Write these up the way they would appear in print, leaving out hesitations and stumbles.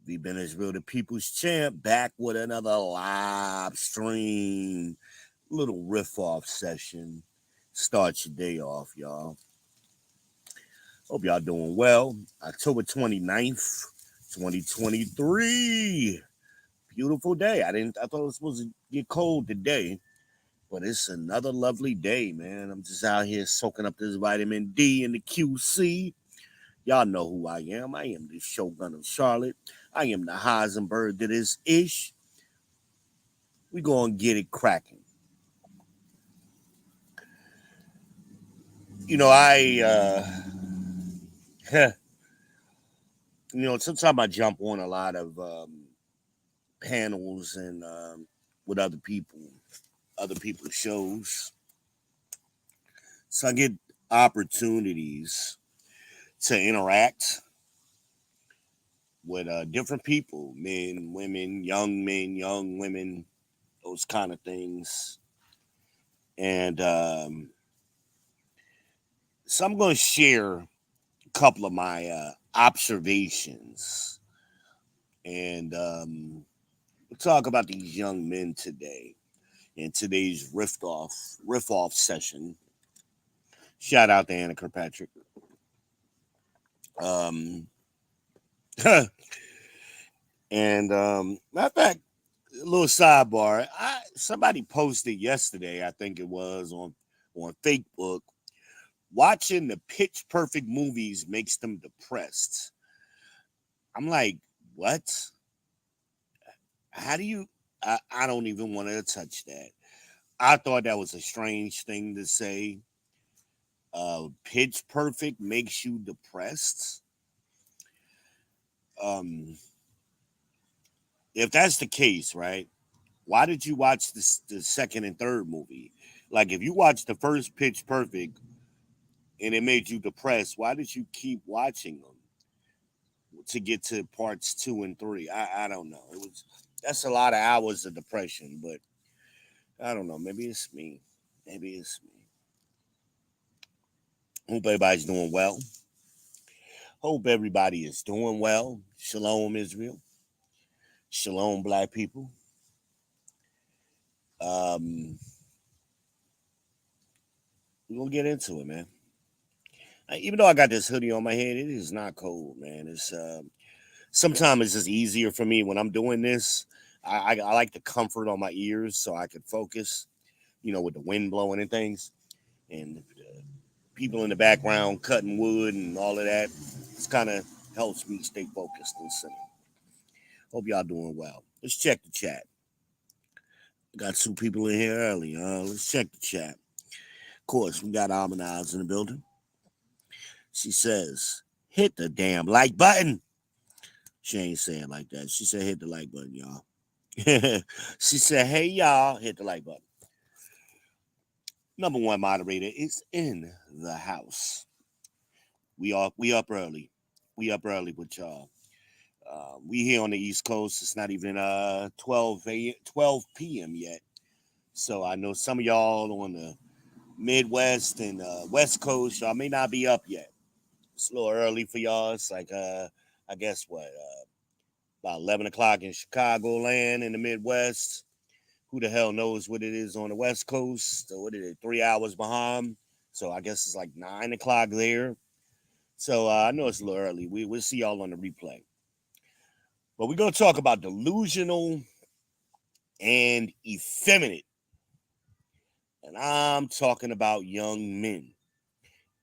We've been as real the people's champ back with another live stream. Little riff off session. Start your day off, y'all. Hope y'all doing well. October 29th, 2023. Beautiful day. I thought it was supposed to get cold today, but it's another lovely day, man. I'm just out here soaking up this vitamin D and the QC. Y'all know who I am. I am the Shogun of Charlotte. I am the Heisenberg that is ish. We gonna get it cracking. You know, sometimes I jump on a lot of panels and with other people's shows, so I get opportunities to interact with different people, men, young women, those kind of things. And so I'm going to share a couple of my observations. And we'll talk about these young men today in today's riff off session. Shout out to Anna Kirkpatrick. Um, and matter of fact, a little sidebar. Somebody posted yesterday, I think it was on Facebook, watching the Pitch Perfect movies makes them depressed. I'm like, what? How do you? I don't even want to touch that. I thought that was a strange thing to say. Pitch Perfect makes you depressed. Um, if that's the case, right? Why did you watch the second and third movie? Like, if you watched the first Pitch Perfect and it made you depressed, why did you keep watching them to get to parts 2 and 3? I don't know. That's a lot of hours of depression, but I don't know. Maybe it's me. Maybe it's me. Hope everybody's doing well. Hope everybody is doing well. Shalom, Israel. Shalom, black people. Um, we're gonna get into it, man. Even though I got this hoodie on my head, it is not cold, man. It's sometimes it's just easier for me when I'm doing this. I like the comfort on my ears so I can focus, with the wind blowing and things, and people in the background cutting wood and all of that. It's kind of helps me stay focused and centered. Hope y'all doing well. Let's check the chat. Got two people in here early. Let's check the chat. Of course, we got Almanaz in the building. She says, hit the damn like button. She ain't saying like that. She said, hit the like button, y'all. She said, hey, y'all, hit the like button. Number one moderator is in the house. We up early. We up early with y'all. We here on the East Coast. It's not even 12 p.m. yet. So I know some of y'all on the Midwest and West Coast, y'all may not be up yet. It's a little early for y'all. It's like I guess about 11 o'clock in Chicagoland in the Midwest. Who the hell knows what it is on the West Coast? So what is it? 3 hours behind. So I guess it's like 9 o'clock there. So I know it's a little early. We'll see y'all on the replay. But we're gonna talk about delusional and effeminate. And I'm talking about young men.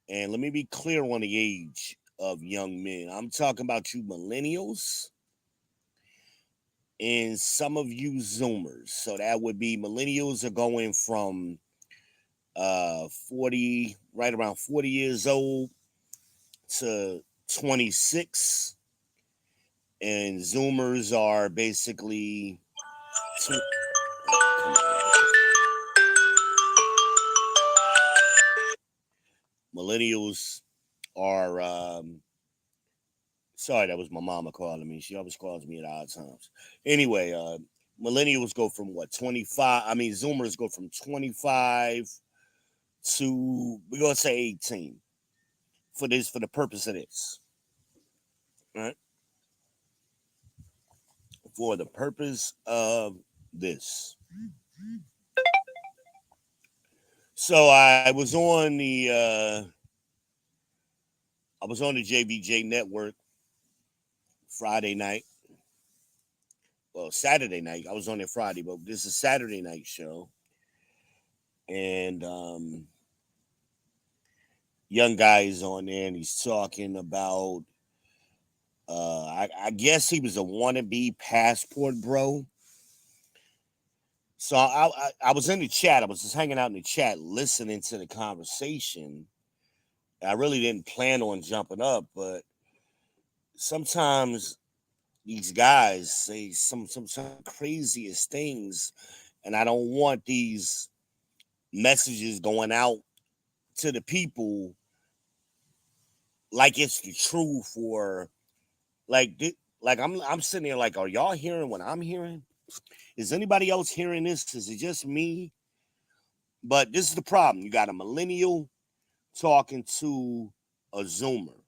And let me be clear on the age of young men. I'm talking about you millennials and some of you Zoomers. So that would be millennials are going from 40, right around 40 years old to 26. And Zoomers are basically millennials are sorry, that was my mama calling me. She always calls me at odd times. Anyway, millennials go from what, 25? I mean, Zoomers go from 25 to, we're gonna say 18 for the purpose of this. All right. for the purpose of this. So I was on the JVJ network Friday night. Well, Saturday night. I was on there Friday, but this is a Saturday night show. And young guy is on there and he's talking about I guess he was a wannabe passport bro. So I was in the chat. I was just hanging out in the chat listening to the conversation. I really didn't plan on jumping up, but sometimes these guys say some craziest things, and I don't want these messages going out to the people like it's the truth or like like I'm sitting there like, are y'all hearing what I'm hearing? Is anybody else hearing this? Is it just me? But this is the problem. You got a millennial talking to a Zoomer,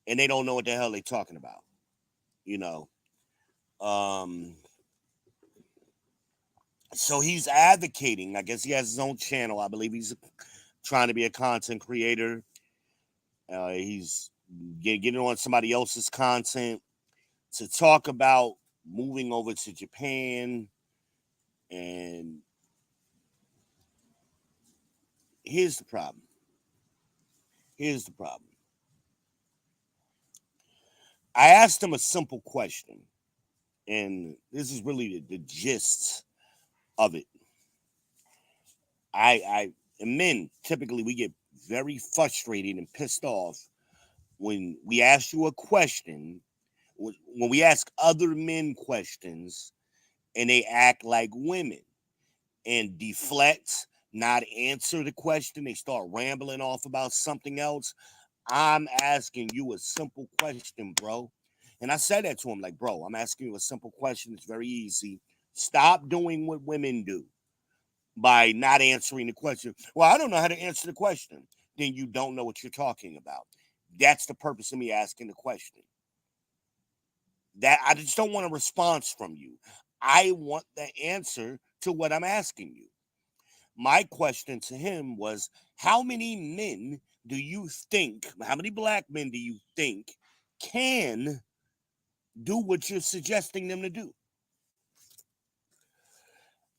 and they don't know what the hell they're talking about. You know, um, so he's advocating. I guess he has his own channel. I believe he's trying to be a content creator. He's getting on somebody else's content to talk about moving over to Japan. And here's the problem. Here's the problem. I asked him a simple question, and this is really the gist of it. And men typically we get very frustrated and pissed off when we ask you a question, when we ask other men questions, and they act like women and deflect, not answer the question. They start rambling off about something else. I'm asking you a simple question, bro. And I said that to him, like, bro, I'm asking you a simple question. It's very easy. Stop doing what women do by not answering the question. Well, I don't know how to answer the question. Then you don't know what you're talking about. That's the purpose of me asking the question. That I just don't want a response from you. I want the answer to what I'm asking you. My question to him was, how many men do you think, how many black men do you think can do what you're suggesting them to do?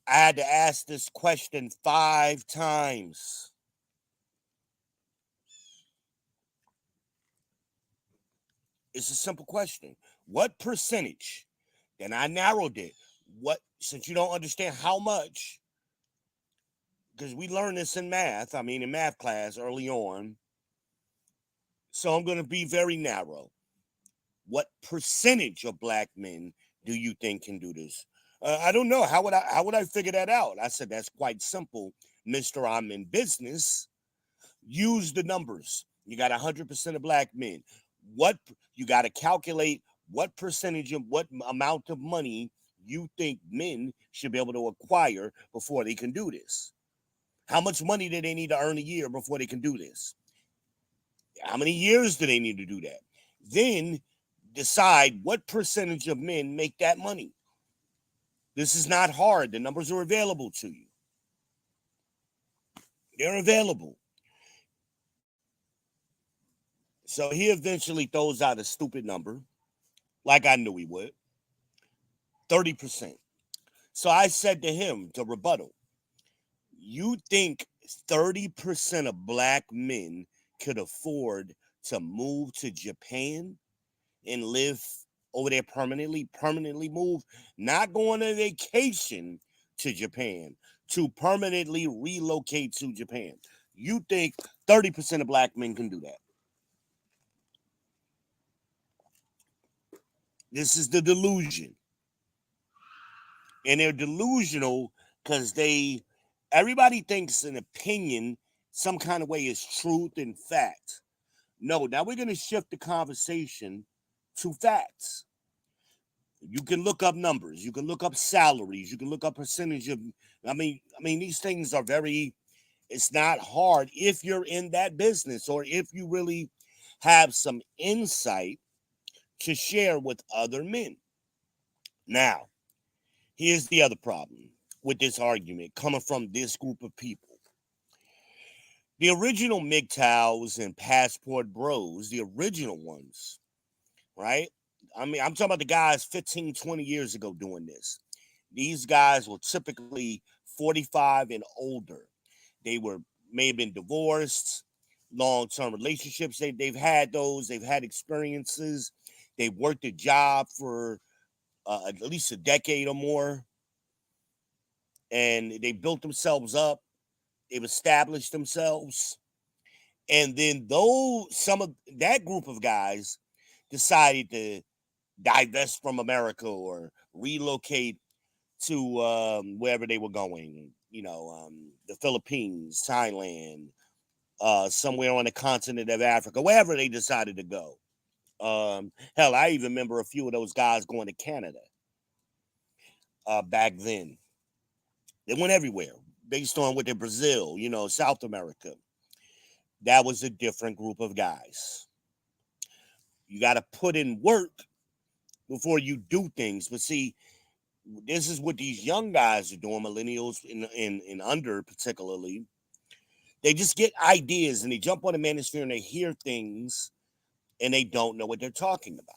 I had to ask this question 5 times. It's a simple question. What percentage? Then I narrowed it. What, since you don't understand how much, because we learned this in math, in math class early on. So I'm going to be very narrow. What percentage of black men do you think can do this? I don't know. How would I figure that out? I said, that's quite simple, Mr. I'm in business. Use the numbers. You got 100% of black men. What you got to calculate what percentage of what amount of money you think men should be able to acquire before they can do this. How much money do they need to earn a year before they can do this? How many years do they need to do that? Then decide what percentage of men make that money. This is not hard. The numbers are available to you. They're available. So he eventually throws out a stupid number, like I knew he would. 30%. So I said to him to rebuttal, you think 30% of black men could afford to move to Japan and live over there permanently move, not going on vacation to Japan, to permanently relocate to Japan? You think 30% of black men can do that? This is the delusion. And they're delusional because everybody thinks an opinion some kind of way is truth and fact. No, now we're going to shift the conversation to facts. You can look up numbers, you can look up salaries, you can look up percentage of these things are very, it's not hard if you're in that business or if you really have some insight to share with other men. Now, here's the other problem with this argument coming from this group of people. The original MGTOWs and Passport Bros, the original ones, right? I mean, I'm talking about the guys 15, 20 years ago doing this. These guys were typically 45 and older. They were may have been divorced, long-term relationships. They've had those. They've had experiences. They've worked a job for at least a decade or more, and they built themselves up. They've established themselves, and then though some of that group of guys decided to divest from America or relocate to wherever they were going, the Philippines, Thailand, somewhere on the continent of Africa, wherever they decided to go. Hell, I even remember a few of those guys going to Canada back then. They went everywhere based on what they're Brazil, South America. That was a different group of guys. You got to put in work before you do things. But see, this is what these young guys are doing, millennials in under particularly. They just get ideas and they jump on the manosphere and they hear things and they don't know what they're talking about.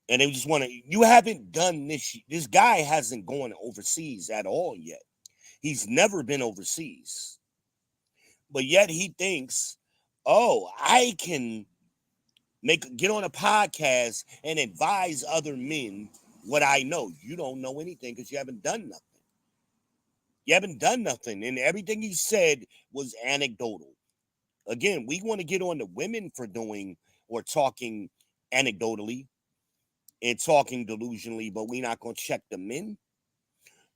And they just want to, you haven't done this. This guy hasn't gone overseas at all yet. He's never been overseas. But yet he thinks, oh, I can get on a podcast and advise other men what I know. You don't know anything because you haven't done nothing. You haven't done nothing. And everything he said was anecdotal. Again, we want to get on the women for doing or talking anecdotally and talking delusionally, but we're not going to check the men.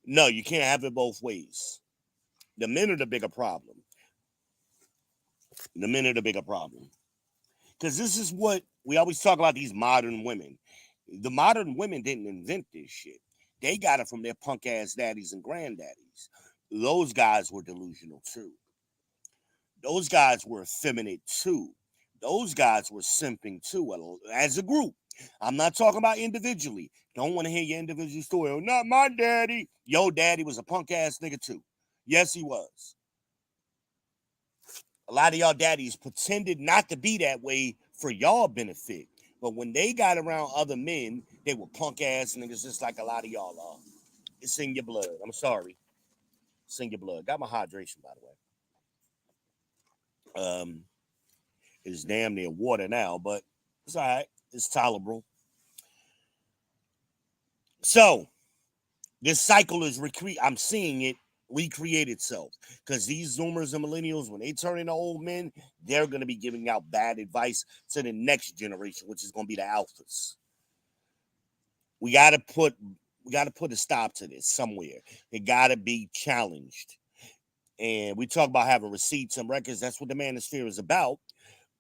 No, you can't have it both ways. The men are the bigger problem. The men are the bigger problem. Because this is what we always talk about, these modern women. The modern women didn't invent this shit. They got it from their punk ass daddies and granddaddies. Those guys were delusional too. Those guys were effeminate too. Those guys were simping too as a group. I'm not talking about individually. Don't want to hear your individual story. Oh, not my daddy. Yo, daddy was a punk ass nigga too. Yes, he was. A lot of y'all daddies pretended not to be that way for y'all benefit. But when they got around other men, they were punk ass niggas just like a lot of y'all are. It's in your blood. I'm sorry. It's in your blood. Got my hydration, by the way. It's damn near water now, but it's all right. It's tolerable. So this cycle is I'm seeing it recreate itself because these Zoomers and Millennials, when they turn into old men, they're going to be giving out bad advice to the next generation, which is going to be the alphas. We got to put a stop to this somewhere. They got to be challenged. And we talk about having receipts and records. That's what the manosphere is about.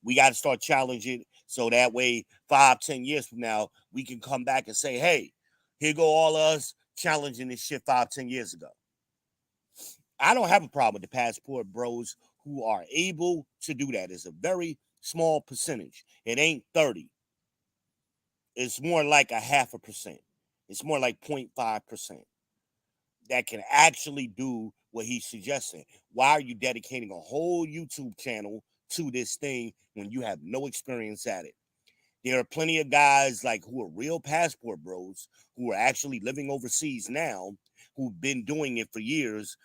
We got to start challenging so that way 5-10 years from now we can come back and say, hey, here go all of us challenging this shit 5-10 years ago. I don't have a problem with the passport bros who are able to do that. It's a very small percentage. It ain't 30. It's more like a 0.5%. It's more like 0.5% that can actually do what he's suggesting. Why are you dedicating a whole YouTube channel to this thing when you have no experience at it? There are plenty of guys like who are real passport bros who are actually living overseas now, who've been doing it for years.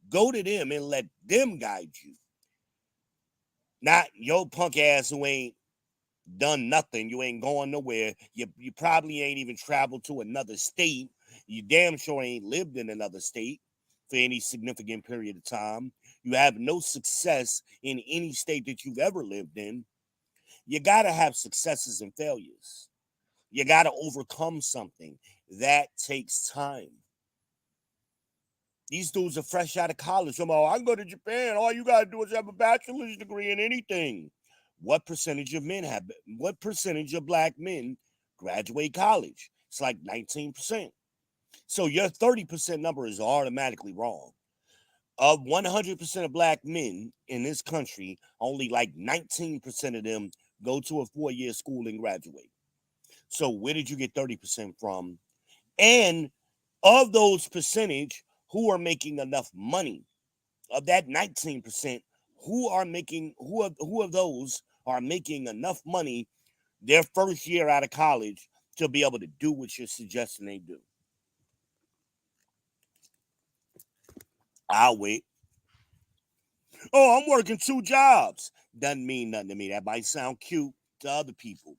Go to them and let them guide you. Not your punk ass who ain't done nothing. You ain't going nowhere. You probably ain't even traveled to another state. You damn sure ain't lived in another state for any significant period of time. You have no success in any state that you've ever lived in. You got to have successes and failures. You got to overcome something. That takes time. These dudes are fresh out of college. Oh, I can go to Japan. All you got to do is have a bachelor's degree in anything. What percentage of black men graduate college? It's like 19%. So your 30% number is automatically wrong. Of 100% of black men in this country, only like 19% of them go to a 4-year school and graduate. So where did you get 30% from? And of those percentage who are making enough money, of that 19%, who of those are making enough money their first year out of college to be able to do what you're suggesting they do? I'll wait. Oh, I'm working 2 jobs. Doesn't mean nothing to me. That might sound cute to other people.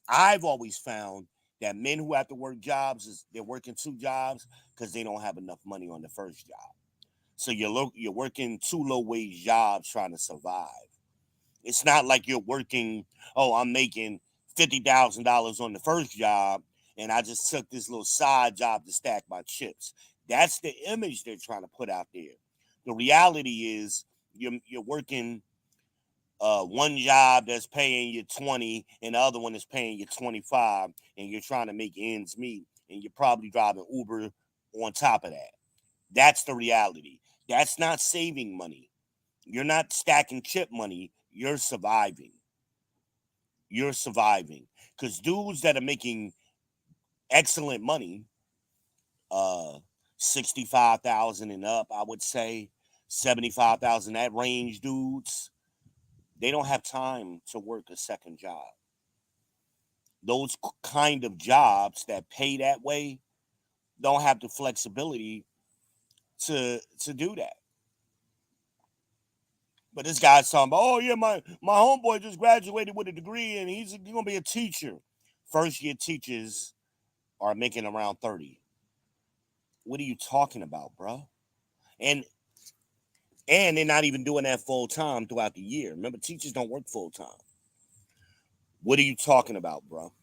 I've always found that men who have to work jobs is they're working 2 jobs because they don't have enough money on the first job. So you're working 2 low-wage jobs trying to survive. It's not like you're working. Oh, I'm making $50,000 on the first job, and I just took this little side job to stack my chips. That's the image they're trying to put out there. The reality is you're working one job that's paying you 20 and the other one is paying you 25, and you're trying to make ends meet, and you're probably driving Uber on top of that. That's the reality. That's not saving money. You're not stacking chip money. You're surviving. You're surviving. Because dudes that are making excellent money, uh 65,000 and up, I would say 75,000, that range dudes, they don't have time to work a second job. Those kind of jobs that pay that way don't have the flexibility to do that. But this guy's talking about, oh yeah, my homeboy just graduated with a degree and he's gonna be a teacher. First year teachers are making around 30. What are you talking about, bro? And and they're not even doing that full time throughout the year. Remember, teachers don't work full time. What are you talking about, bro?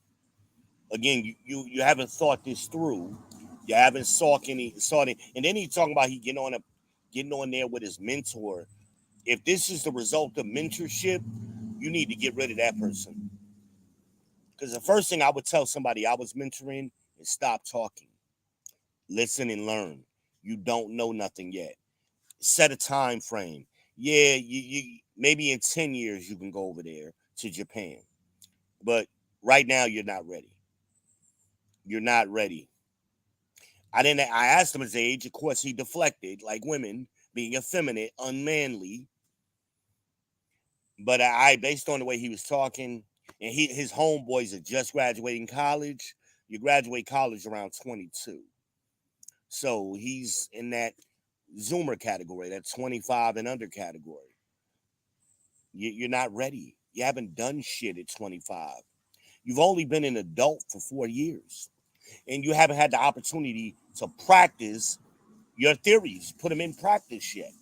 Again, you haven't thought this through. You haven't saw it, and then he's talking about he getting on there with his mentor. If this is the result of mentorship, you need to get rid of that person. Because the first thing I would tell somebody I was mentoring is stop talking, listen and learn. You don't know nothing yet. Set a time frame. Yeah, you maybe in 10 years you can go over there to Japan, but right now you're not ready. You're not ready. I asked him his age. Of course, he deflected, like women being effeminate, unmanly. But based on the way he was talking, and his homeboys are just graduating college. You graduate college around 22, so he's in that Zoomer category, that 25 and under category. You're not ready. You haven't done shit at 25. You've only been an adult for 4 years, and you haven't had the opportunity to practice your theories, put them in practice yet.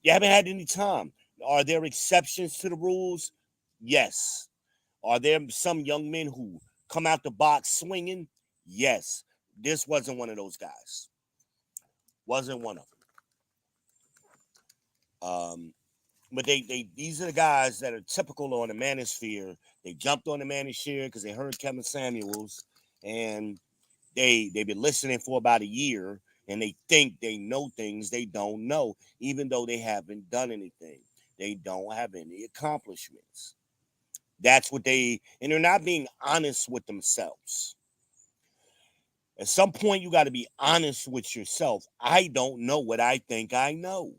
You haven't had any time. Are there exceptions to the rules? Yes. Are there some young men who come out the box swinging? Yes. This wasn't one of those guys. Wasn't one of them. But they these are the guys that are typical on the manosphere. They jumped on the manosphere because they heard Kevin Samuels, and they've been listening for about a year, and they think they know things they don't know, even though they haven't done anything. They don't have any accomplishments. That's what and they're not being honest with themselves. At some point, you got to be honest with yourself. I don't know what I think I know.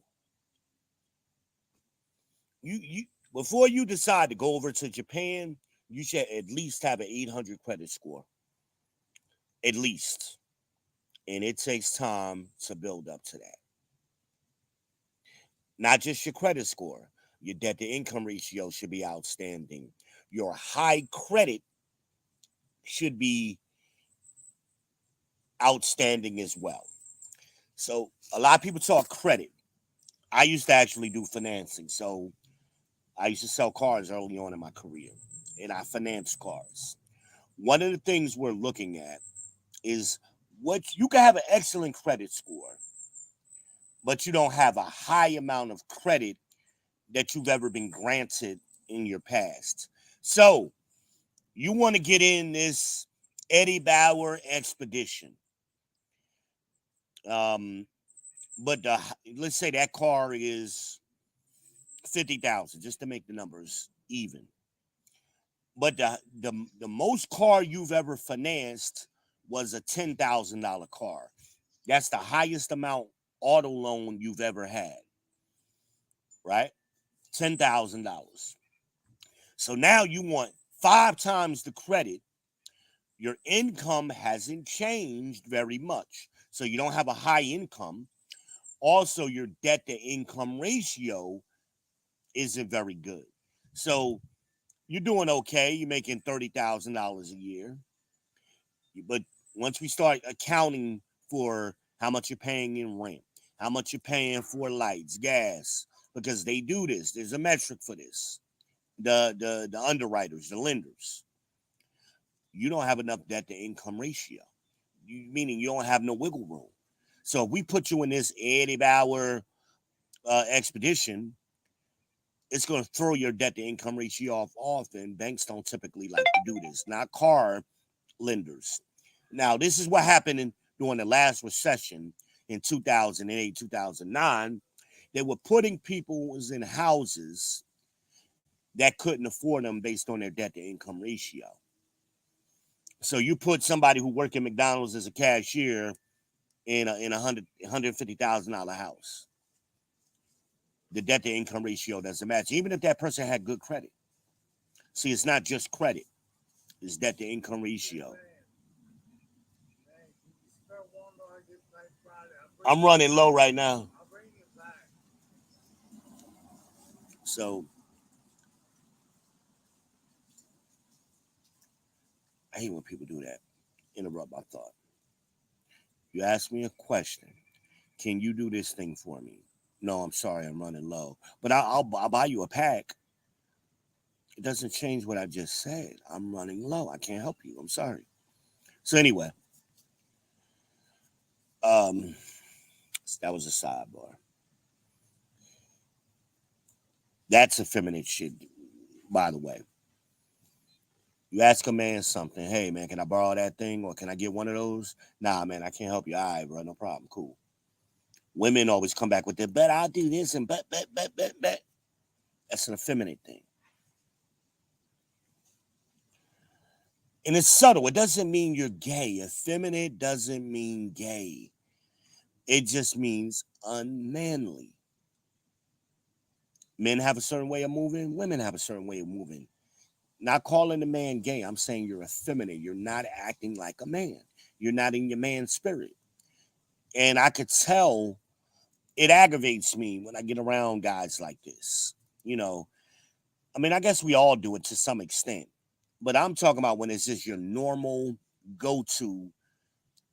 You before you decide to go over to Japan, you should at least have an 800 credit score, at least, and it takes time to build up to that. Not just your credit score, your debt to income ratio should be outstanding. Your high credit should be outstanding as well. So a lot of people talk credit. I used to actually do financing. So I used to sell cars early on in my career, and I financed cars. One of the things we're looking at is what you can have an excellent credit score, but you don't have a high amount of credit that you've ever been granted in your past. So you want to get in this Eddie Bauer expedition. Um, but let's say that car is 50,000, just to make the numbers even. But the most car you've ever financed was a $10,000 car. That's the highest amount auto loan you've ever had, right? $10,000. So now you want 5 times the credit. Your income hasn't changed very much. So you don't have a high income. Also, your debt to income ratio isn't very good. So you're doing okay. You're making $30,000 a year. But once we start accounting for how much you're paying in rent, how much you're paying for lights, gas, because they do this. There's a metric for this. The underwriters, the lenders, you don't have enough debt to income ratio. Meaning you don't have no wiggle room. So if we put you in this 80-hour expedition, it's going to throw your debt to income ratio off, and banks don't typically like to do this. Not car lenders. Now, this is what happened during the last recession in 2008, 2009. They were putting people in houses that couldn't afford them based on their debt to income ratio. So you put somebody who worked at McDonald's as a cashier in a $150,000 house. The debt to income ratio doesn't match, even if that person had good credit. See, it's not just credit; it's debt to income ratio. I'm running low right now, so I hate when people do that. Interrupt my thought. You ask me a question. Can you do this thing for me? No, I'm sorry, I'm running low. But I'll buy you a pack. It doesn't change what I just said. I'm running low. I can't help you. I'm sorry. So anyway, um, that was a sidebar. That's effeminate shit, by the way. You ask a man something, hey man, can I borrow that thing or can I get one of those? Nah, man, I can't help you. All right, bro, no problem. Cool. Women always come back with the bet I'll do this and bet. That's an effeminate thing. And it's subtle. It doesn't mean you're gay. Effeminate doesn't mean gay. It just means unmanly. Men have a certain way of moving, women have a certain way of moving. Not calling a man gay. I'm saying you're effeminate. You're not acting like a man. You're not in your man spirit. And I could tell it aggravates me when I get around guys like this. You know, I mean, I guess we all do it to some extent. But I'm talking about when it's just your normal go to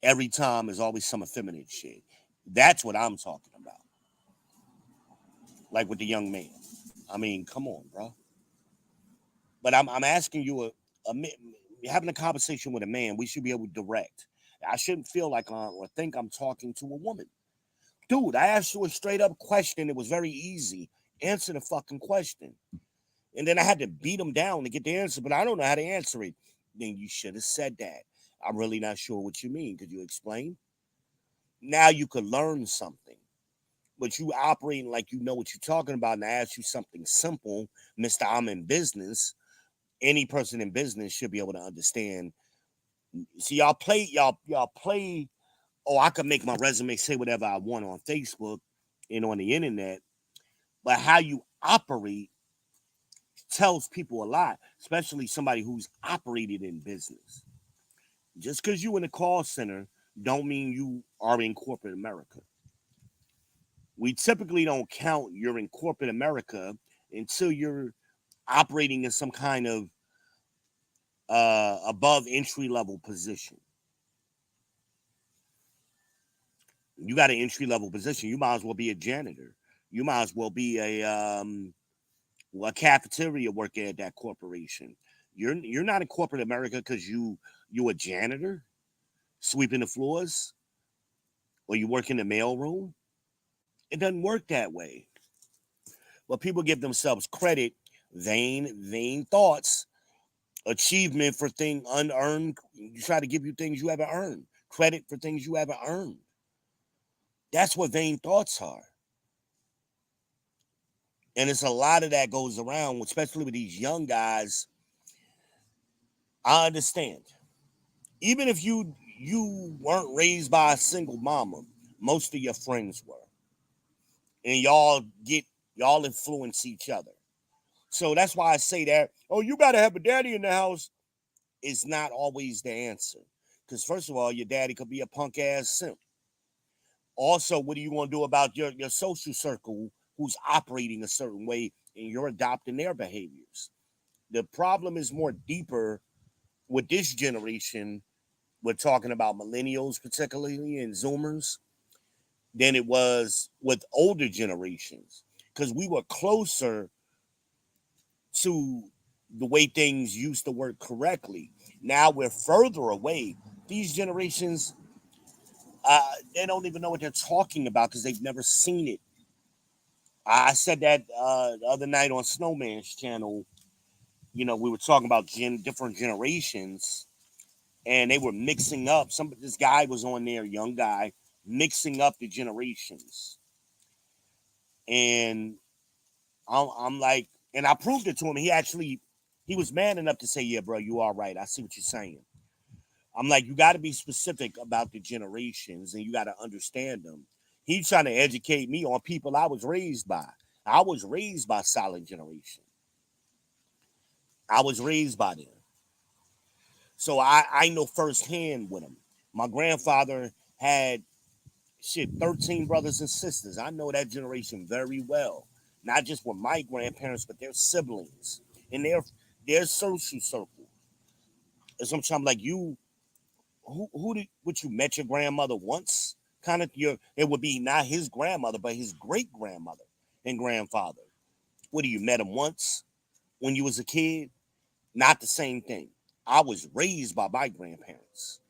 every time is always some effeminate shit. That's what I'm talking about. Like with the young man. I mean, come on, bro. But I'm asking you a having a conversation with a man. We should be able to direct. I shouldn't feel like or think I'm talking to a woman. Dude, I asked you a straight up question. It was very easy. Answer the fucking question. And then I had to beat him down to get the answer, but I don't know how to answer it. Then you should have said that. I'm really not sure what you mean. Could you explain? Now you could learn something. But you operating like you know what you're talking about, and I ask you something simple, Mr. I'm in business. Any person in business should be able to understand. See, y'all play. Oh, I can make my resume say whatever I want on Facebook and on the internet, but how you operate tells people a lot, especially somebody who's operated in business. Just because you in a call center don't mean you are in corporate America. We typically don't count you're in corporate America until you're operating in some kind of above entry level position. You got an entry level position, you might as well be a janitor. You might as well be a cafeteria worker at that corporation. You're not in corporate America because you a janitor sweeping the floors or you work in the mailroom. It doesn't work that way. But people give themselves credit, vain thoughts, achievement for things unearned. You try to give you things you haven't earned, credit for things you haven't earned. That's what vain thoughts are. And it's a lot of that goes around, especially with these young guys. I understand. Even if you weren't raised by a single mama. Most of your friends were, and y'all influence each other. So that's why I say that. Oh, you gotta have a daddy in the house. Is not always the answer. Because first of all, your daddy could be a punk ass simp. Also, what are you gonna do about your social circle who's operating a certain way and you're adopting their behaviors? The problem is more deeper with this generation. We're talking about millennials particularly and Zoomers than it was with older generations because we were closer to the way things used to work correctly. Now we're further away. These generations, they don't even know what they're talking about because they've never seen it. I said that the other night on Snowman's channel. You know, we were talking about different generations, and they were mixing up. This guy was on there, young guy, mixing up the generations, and I'm like, and I proved it to him. He was man enough to say, "Yeah, bro, you are right. I see what you're saying." I'm like, you got to be specific about the generations, and you got to understand them. He's trying to educate me on people I was raised by. I was raised by Silent Generation. I was raised by them, so I know firsthand with them. My grandfather had 13 brothers and sisters. I know that generation very well. Not just with my grandparents, but their siblings and their social circle. And sometimes like you, who did what you met your grandmother once? Kind of it would be not his grandmother, but his great grandmother and grandfather. What do you met him once when you was a kid? Not the same thing. I was raised by my grandparents.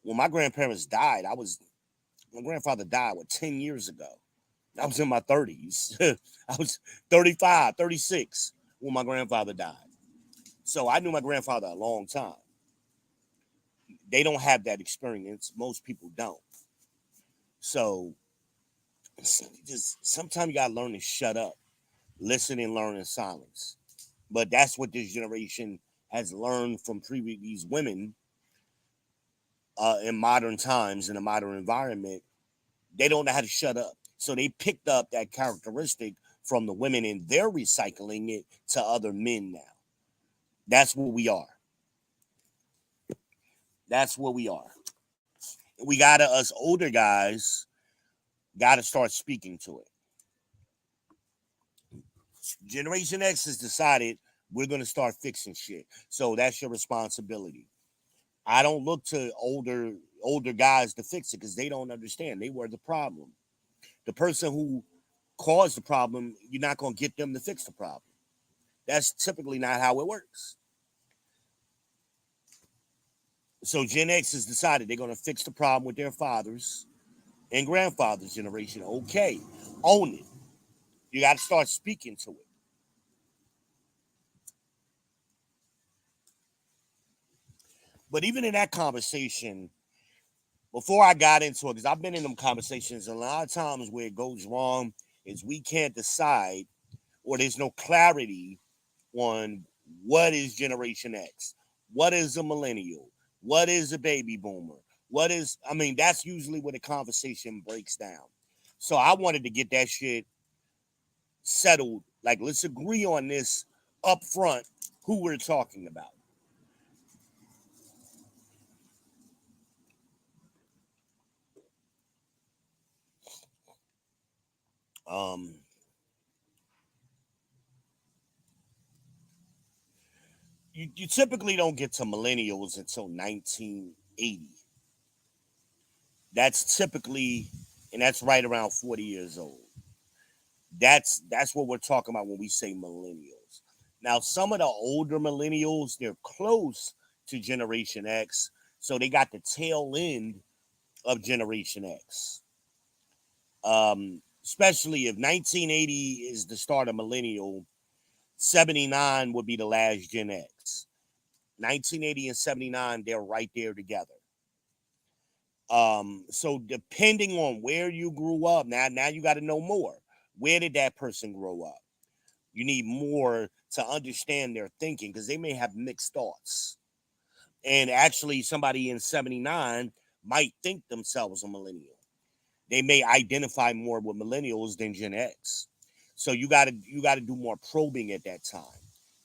When my grandparents died, my grandfather died 10 years ago. I was in my 30s. I was 35, 36 when my grandfather died. So I knew my grandfather a long time. They don't have that experience. Most people don't. So just sometimes you gotta learn to shut up, listen and learn in silence. But that's what this generation has learned from previous these women in modern times in a modern environment. They don't know how to shut up. So they picked up that characteristic from the women and they're recycling it to other men now. That's what we are. That's what we are. We gotta, us older guys, gotta start speaking to it. Generation X has decided we're gonna start fixing shit. So that's your responsibility. I don't look to older guys to fix it because they don't understand. They were the problem. The person who caused the problem, you're not gonna get them to fix the problem. That's typically not how it works. So Gen X has decided they're gonna fix the problem with their fathers and grandfathers' generation. Okay, own it. You got to start speaking to it. But even in that conversation, before I got into it, because I've been in them conversations, and a lot of times where it goes wrong is we can't decide, or there's no clarity on what is Generation X, what is a millennial, what is a baby boomer, I mean, that's usually where the conversation breaks down. So I wanted to get that shit settled. Like, let's agree on this up front, who we're talking about. Um, you typically don't get to millennials until 1980. That's typically, and that's right around 40 years old. That's what we're talking about when we say millennials. Now, some of the older millennials, they're close to Generation X, so they got the tail end of Generation X. Especially if 1980 is the start of millennial, 79 would be the last Gen X. 1980 and 79, they're right there together. So depending on where you grew up, now you got to know more. Where did that person grow up? You need more to understand their thinking because they may have mixed thoughts. And actually, somebody in 79 might think themselves a millennial. They may identify more with millennials than Gen X. So you gotta do more probing at that time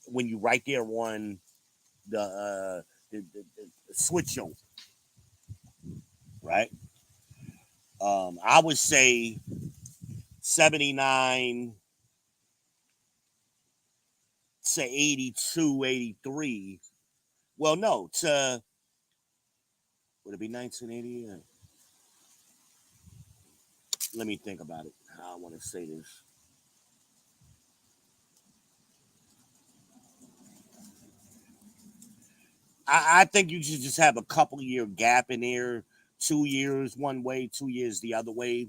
when you right there on the switch over, right? I would say 79 to 82, 83. Well, no, to would it be 1980? Let me think about it. How I want to say this. I think you should just have a couple year gap in there, 2 years one way, 2 years the other way.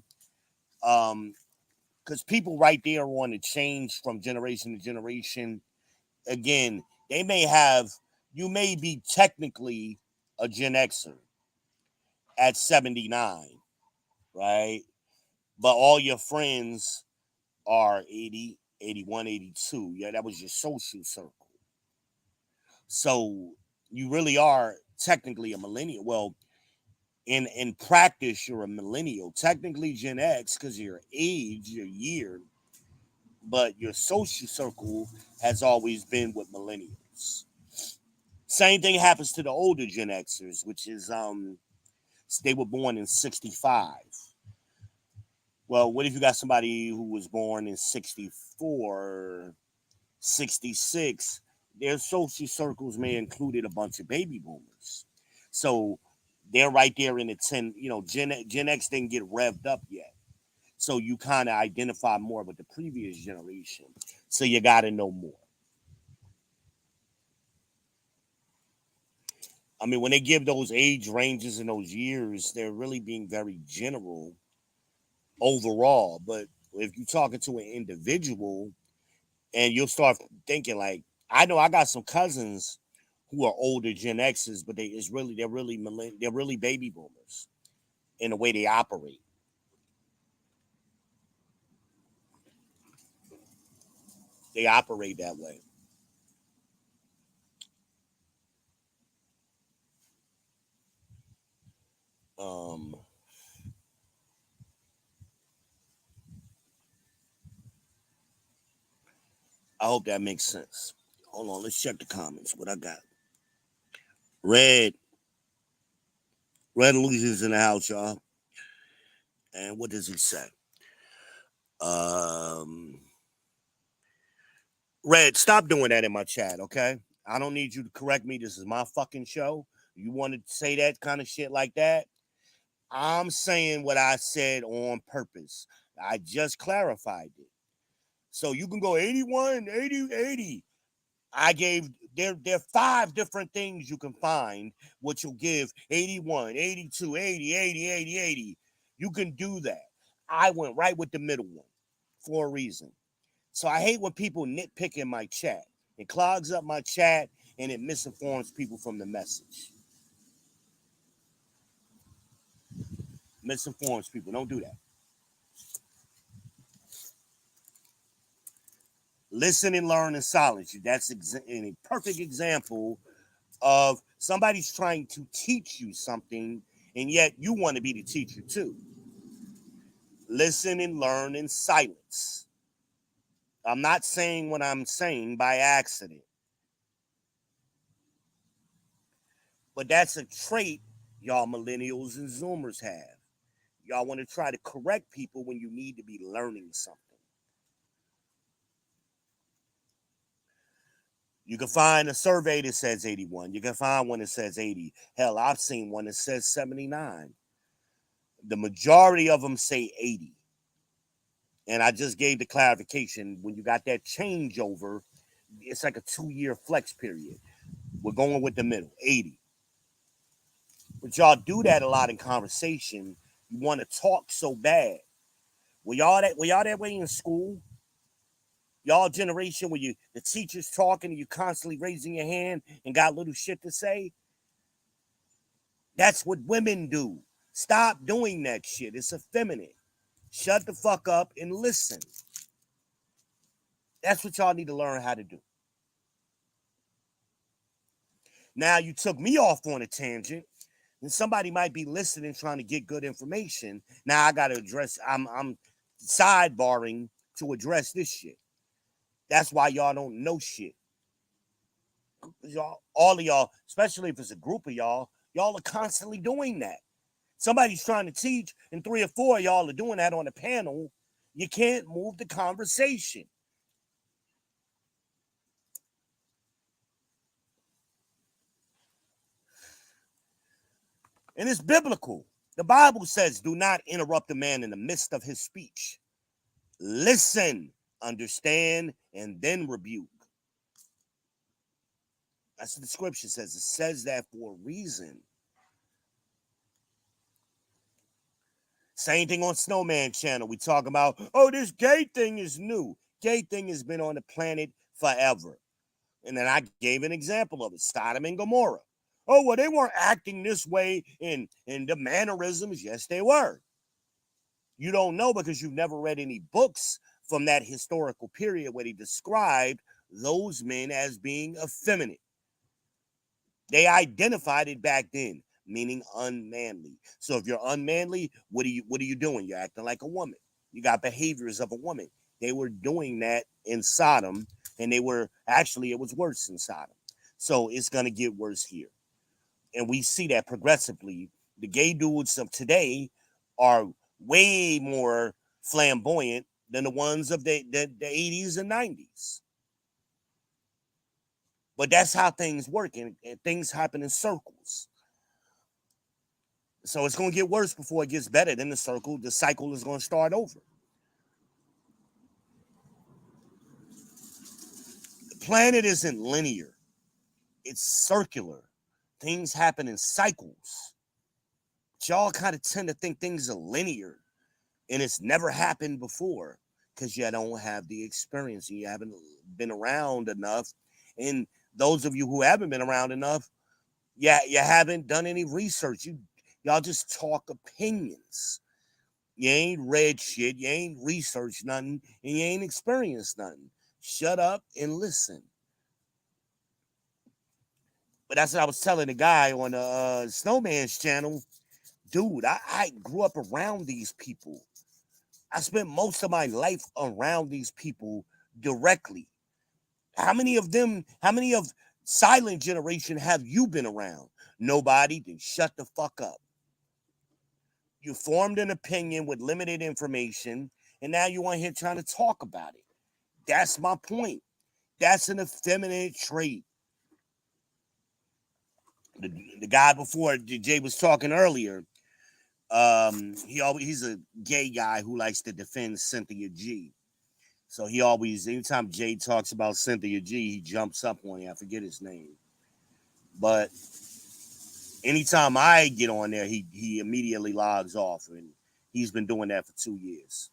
Because people right there want to change from generation to generation. Again, they may have you may be technically a Gen Xer at 79, right? But all your friends are 80, 81, 82. Yeah, that was your social circle. So you really are technically a millennial. Well, in practice, you're a millennial. Technically Gen X because of your age, your year, but your social circle has always been with millennials. Same thing happens to the older Gen Xers, which is they were born in 65. Well, what if you got somebody who was born in 64, 66? Their social circles may included a bunch of baby boomers. So they're right there in the 10, Gen X didn't get revved up yet. So you kind of identify more with the previous generation. So you got to know more. I mean, when they give those age ranges and those years, they're really being very general overall. But if you're talking to an individual, and you'll start thinking like, I know I got some cousins who are older Gen X's, but they're really baby boomers in the way they operate. They operate that way. Um, I hope that makes sense. Hold on, let's check the comments. What I got? Red, Red Illusions in the house, y'all. And what does he say? Um, Red, stop doing that in my chat, okay? I don't need you to correct me. This is my fucking show. You want to say that kind of shit like that? I'm saying what I said on purpose. I just clarified it. So you can go 81, 80, 80. I gave there are five different things you can find which will give 81, 82, 80, 80, 80, 80. You can do that. I went right with the middle one for a reason. So I hate when people nitpick in my chat. It clogs up my chat and it misinforms people from the message. Misinforms people. Don't do that. Listen and learn in silence. That's a perfect example of somebody's trying to teach you something, and yet you want to be the teacher too. Listen and learn in silence. I'm not saying what I'm saying by accident, but that's a trait y'all millennials and Zoomers have. Y'all want to try to correct people when you need to be learning something. You can find a survey that says 81. You can find one that says 80. Hell, I've seen one that says 79. The majority of them say 80. And I just gave the clarification when you got that changeover, it's like a 2 year flex period. We're going with the middle, 80. But y'all do that a lot in conversation. You want to talk so bad. Were y'all that way in school? Y'all generation where you the teacher's talking and you constantly raising your hand and got little shit to say? That's what women do. Stop doing that shit. It's effeminate. Shut the fuck up and listen. That's what y'all need to learn how to do. Now you took me off on a tangent, and somebody might be listening, trying to get good information. Now I got to address. I'm sidebarring to address this shit. That's why y'all don't know shit. Y'all, all of y'all, especially if it's a group of y'all are constantly doing that. Somebody's trying to teach, and 3 or 4 of y'all are doing that on a panel. You can't move the conversation. And it's biblical. The Bible says, do not interrupt a man in the midst of his speech. Listen, understand, and then rebuke. That's what the scripture says. It says that for a reason. Same thing on Snowman channel. We talk about, oh, this gay thing is new. Gay thing has been on the planet forever. And then I gave an example of it, Sodom and Gomorrah. Oh, well, they weren't acting this way in the mannerisms. Yes, they were. You don't know because you've never read any books from that historical period where they described those men as being effeminate. They identified it back then, meaning unmanly. So if you're unmanly, what are you doing? You're acting like a woman. You got behaviors of a woman. They were doing that in Sodom, and it was worse in Sodom. So it's gonna get worse here. And we see that progressively. The gay dudes of today are way more flamboyant than the ones of the 80s and 90s. But that's how things work, and things happen in circles. So it's going to get worse before it gets better. Then the cycle is going to start over. The planet isn't linear, it's circular. Things happen in cycles. But y'all kind of tend to think things are linear, and it's never happened before because you don't have the experience and you haven't been around enough. And those of you who haven't been around enough, yeah, you haven't done any research. Y'all just talk opinions. You ain't read shit, you ain't researched nothing, and you ain't experienced nothing. Shut up and listen. But that's what I was telling the guy on the Snowman's channel. Dude, I grew up around these people. I spent most of my life around these people directly. How many of silent generation have you been around? Nobody. Then shut the fuck up. You formed an opinion with limited information, and now you on here trying to talk about it. That's my point. That's an effeminate trait. The guy before Jay was talking earlier, he's a gay guy who likes to defend Cynthia G. So he always, anytime Jay talks about Cynthia G, he jumps up on it. I forget his name. But anytime I get on there, he immediately logs off, and he's been doing that for 2 years.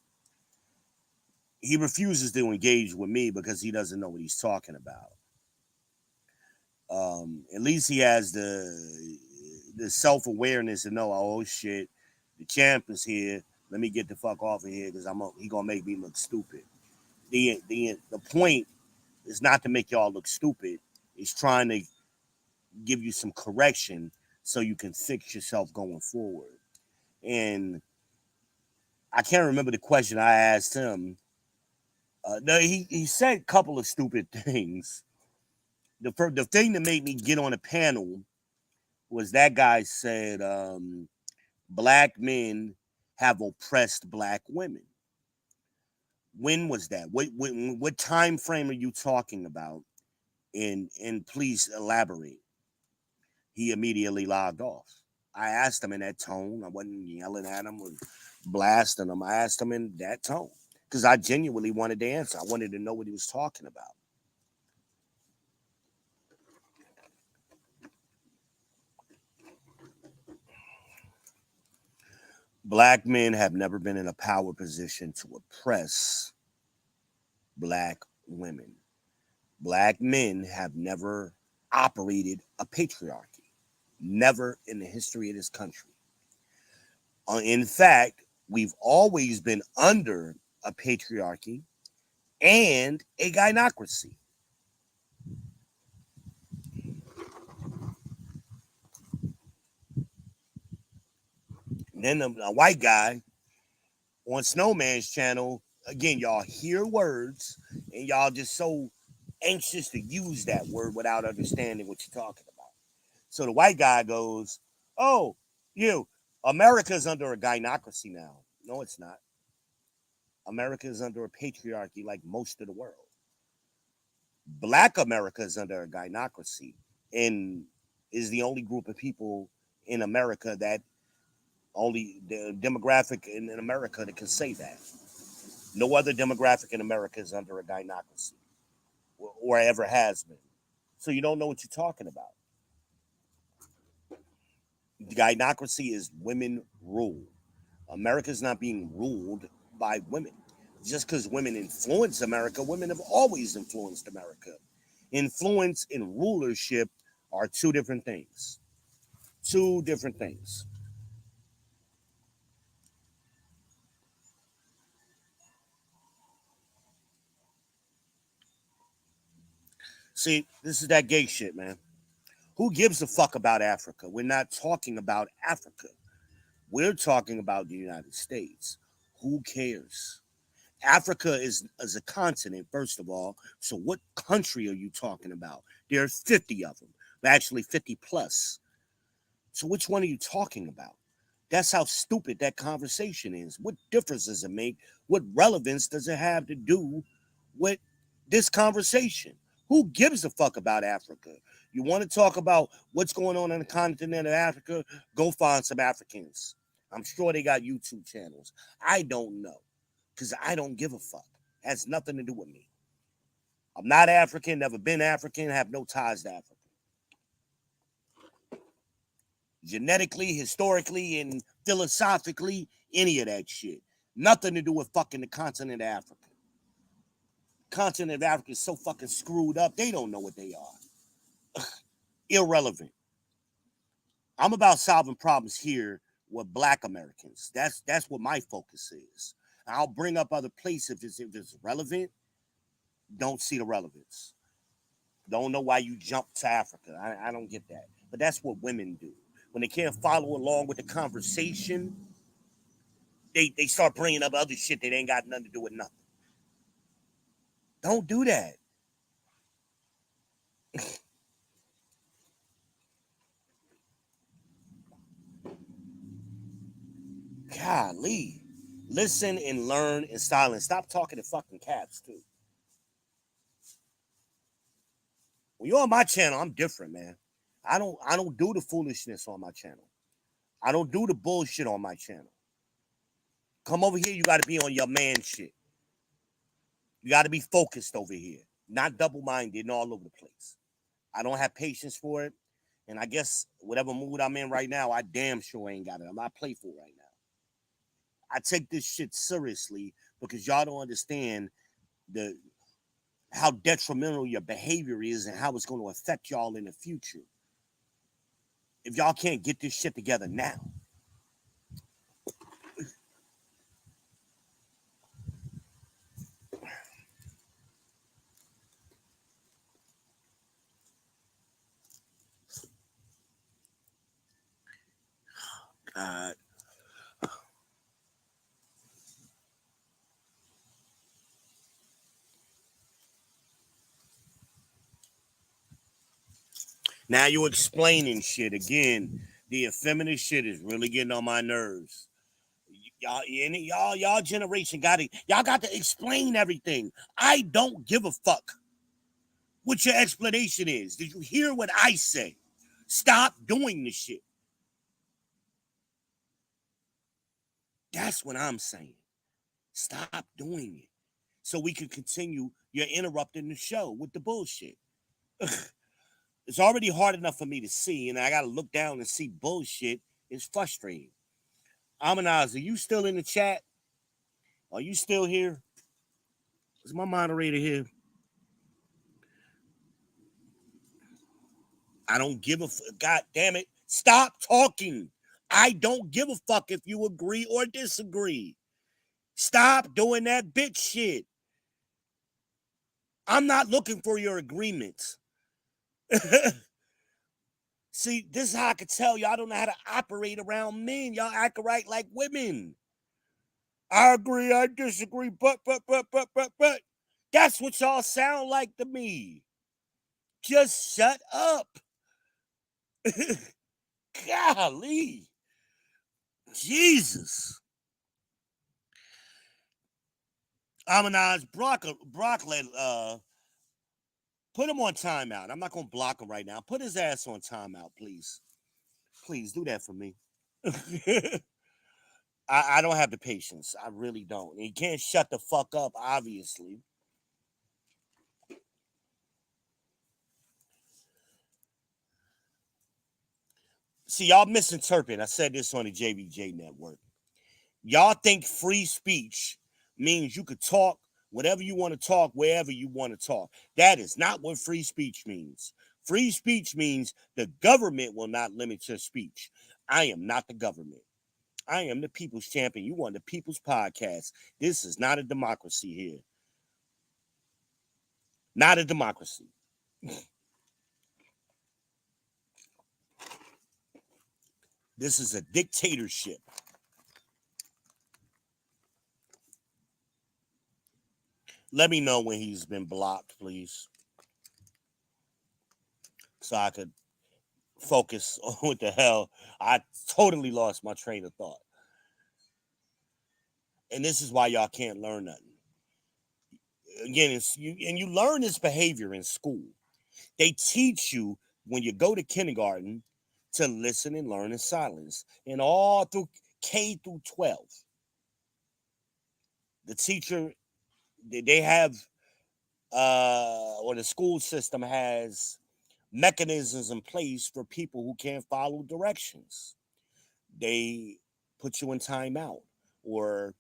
He refuses to engage with me because he doesn't know what he's talking about. At least he has the self-awareness to know, oh shit, the champ is here. Let me get the fuck off of here because he gonna make me look stupid. The point is not to make y'all look stupid. It's trying to give you some correction so you can fix yourself going forward. And I can't remember the question I asked him. No, he said a couple of stupid things. The thing that made me get on a panel was that guy said black men have oppressed black women. When was that? What time frame are you talking about? And please elaborate. He immediately logged off. I asked him in that tone. I wasn't yelling at him or blasting him. I asked him in that tone because I genuinely wanted to answer. I wanted to know what he was talking about. Black men have never been in a power position to oppress black women. Black men have never operated a patriarchy. Never in the history of this country. In fact, we've always been under a patriarchy and a gynocracy. Then a white guy on Snowman's channel, again, y'all hear words and y'all just so anxious to use that word without understanding what you're talking about. So the white guy goes, "Oh, America's under a gynocracy now." No, it's not. America is under a patriarchy like most of the world. Black America is under a gynocracy and is the only group of people in America that only the demographic in America that can say that. No other demographic in America is under a gynocracy or ever has been. So you don't know what you're talking about. The gynocracy is women rule. America's not being ruled by women. Just because women influence America, women have always influenced America. Influence and rulership are two different things. Two different things. See, this is that gay shit, man. Who gives a fuck about Africa? We're not talking about Africa. We're talking about the United States. Who cares? Africa is a continent, first of all. So what country are you talking about? There are 50 of them, actually 50 plus. So which one are you talking about? That's how stupid that conversation is. What difference does it make? What relevance does it have to do with this conversation? Who gives a fuck about Africa? You want to talk about what's going on the continent of Africa? Go find some Africans. I'm sure they got YouTube channels. I don't know because I don't give a fuck. It has nothing to do with me. I'm not African, never been African, have no ties to Africa. Genetically, historically, and philosophically, any of that shit. Nothing to do with fucking the continent of Africa. Continent of Africa is so fucking screwed up, they don't know what they are. Irrelevant. I'm about solving problems here with Black Americans. That's what my focus is. I'll bring up other places if it's relevant. Don't see the relevance. Don't know why you jump to Africa. I don't get that. But that's what women do. When they can't follow along with the conversation, they start bringing up other shit that ain't got nothing to do with nothing. Don't do that. Golly. Listen and learn in silence. Stop talking in fucking caps, too. When you're on my channel, I'm different, man. I don't do the foolishness on my channel. I don't do the bullshit on my channel. Come over here, you gotta be on your man shit. You gotta be focused over here, not double-minded and all over the place. I don't have patience for it. And I guess whatever mood I'm in right now, I damn sure ain't got it. I'm not playful right now. I take this shit seriously because y'all don't understand the how detrimental your behavior is and how it's going to affect y'all in the future. If y'all can't get this shit together now. God. Now you explaining shit again. The effeminate shit is really getting on my nerves. Y'all generation y'all got to explain everything. I don't give a fuck what your explanation is. Did you hear what I say? Stop doing this shit. That's what I'm saying. Stop doing it. So we can continue. You're interrupting the show with the bullshit. It's already hard enough for me to see, and I gotta look down and see bullshit. It's frustrating. Amanaz, are you still in the chat? Are you still here? Is my moderator here? I don't give a fuck. God damn it. Stop talking. I don't give a fuck if you agree or disagree. Stop doing that bitch shit. I'm not looking for your agreements. See, this is how I could tell y'all don't know how to operate around men. Y'all act right like women. I agree, I disagree, but. That's what y'all sound like to me. Just shut up. Golly. Jesus. Amanaz, Brock, put him on timeout. I'm not going to block him right now. Put his ass on timeout, please. Please do that for me. I don't have the patience. I really don't. He can't shut the fuck up, obviously. See, y'all misinterpret. I said this on the JBJ network. Y'all think free speech means you could talk whatever you want to talk, wherever you want to talk. That is not what free speech means. Free speech means the government will not limit your speech. I am not the government. I am the people's champion. You want the people's podcast. This is not a democracy here. Not a democracy. This is a dictatorship. Let me know when he's been blocked, please, so I could focus on what the hell. I totally lost my train of thought. And this is why y'all can't learn nothing. Again, you learn this behavior in school. They teach you when you go to kindergarten to listen and learn in silence, and all through K through 12. The teacher, they have, or the school system has mechanisms in place for people who can't follow directions. They put you in timeout or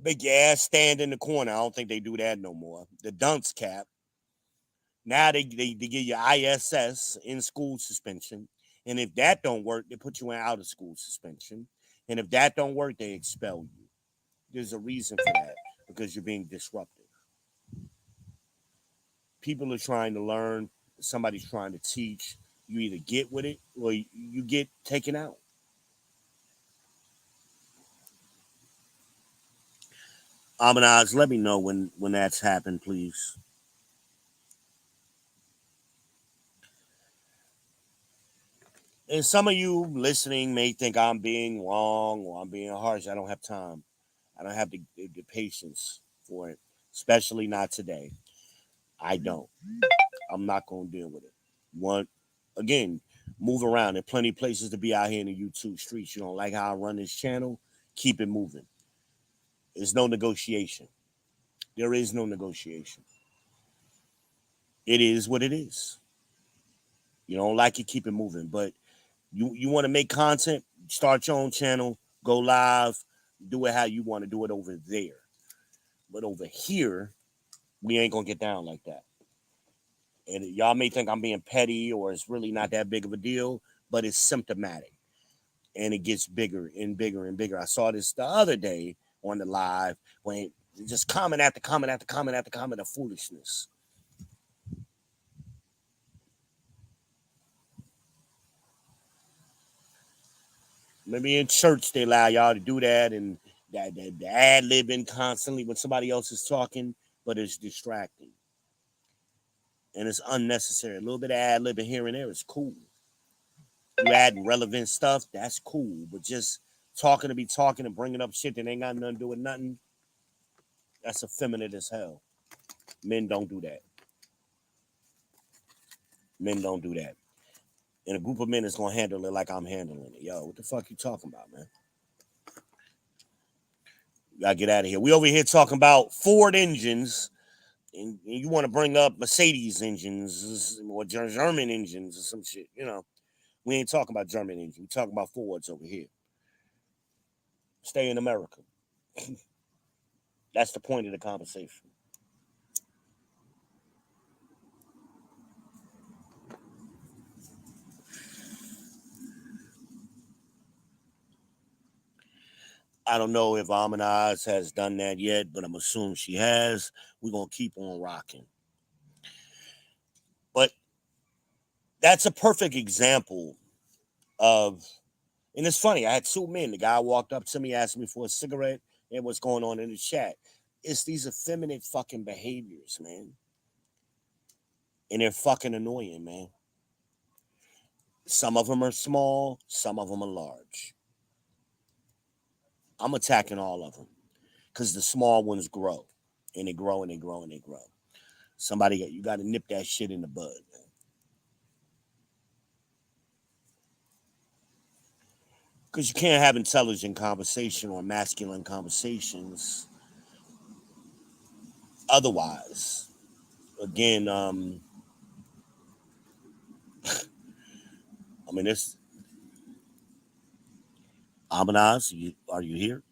make your ass stand in the corner. I don't think they do that no more. The dunce cap. Now they give you ISS, in school suspension. And if that don't work, they put you in out of school suspension. And if that don't work, they expel you. There's a reason for that, because you're being disruptive. People are trying to learn. Somebody's trying to teach. You either get with it or you get taken out. Amanaz, let me know when that's happened, please. And some of you listening may think I'm being wrong or I'm being harsh. I don't have time. I don't have the patience for it, especially not today. I don't. I'm not going to deal with it. One, again, move around. There are plenty of places to be out here in the YouTube streets. You don't like how I run this channel? Keep it moving. There's no negotiation. There is no negotiation. It is what it is. You don't like it, keep it moving. But you want to make content, start your own channel, go live, do it how you want to do it over there. But over here, we ain't gonna get down like that. And y'all may think I'm being petty or it's really not that big of a deal, but it's symptomatic. And it gets bigger and bigger and bigger. I saw this the other day on the live when just comment after comment after comment after comment of foolishness. Maybe in church they allow y'all to do that and that the ad libbing constantly when somebody else is talking, but it's distracting. And it's unnecessary. A little bit of ad libbing here and there is cool. You adding relevant stuff, that's cool. But just talking to be talking and bringing up shit that ain't got nothing to do with nothing, that's effeminate as hell. Men don't do that. Men don't do that. And a group of men is gonna handle it like I'm handling it. Yo, what the fuck you talking about, man? You gotta get out of here. We over here talking about Ford engines, and you want to bring up Mercedes engines or German engines or some shit. You know, we ain't talking about German engines. We talking about Fords over here. Stay in America. That's the point of the conversation. I don't know if Amanaz has done that yet, but I'm assuming she has. We're gonna keep on rocking. But That's a perfect example of, and it's funny. I had two men. The guy walked up to me, asked me for a cigarette, and what's going on in the chat. It's these effeminate fucking behaviors, man. And they're fucking annoying, man. Some of them are small, some of them are large. I'm attacking all of them because the small ones grow and they grow and they grow and they grow. You got to nip that shit in the bud, man. Because you can't have intelligent conversation or masculine conversations otherwise. Again, I mean, this Amanaz, are you here?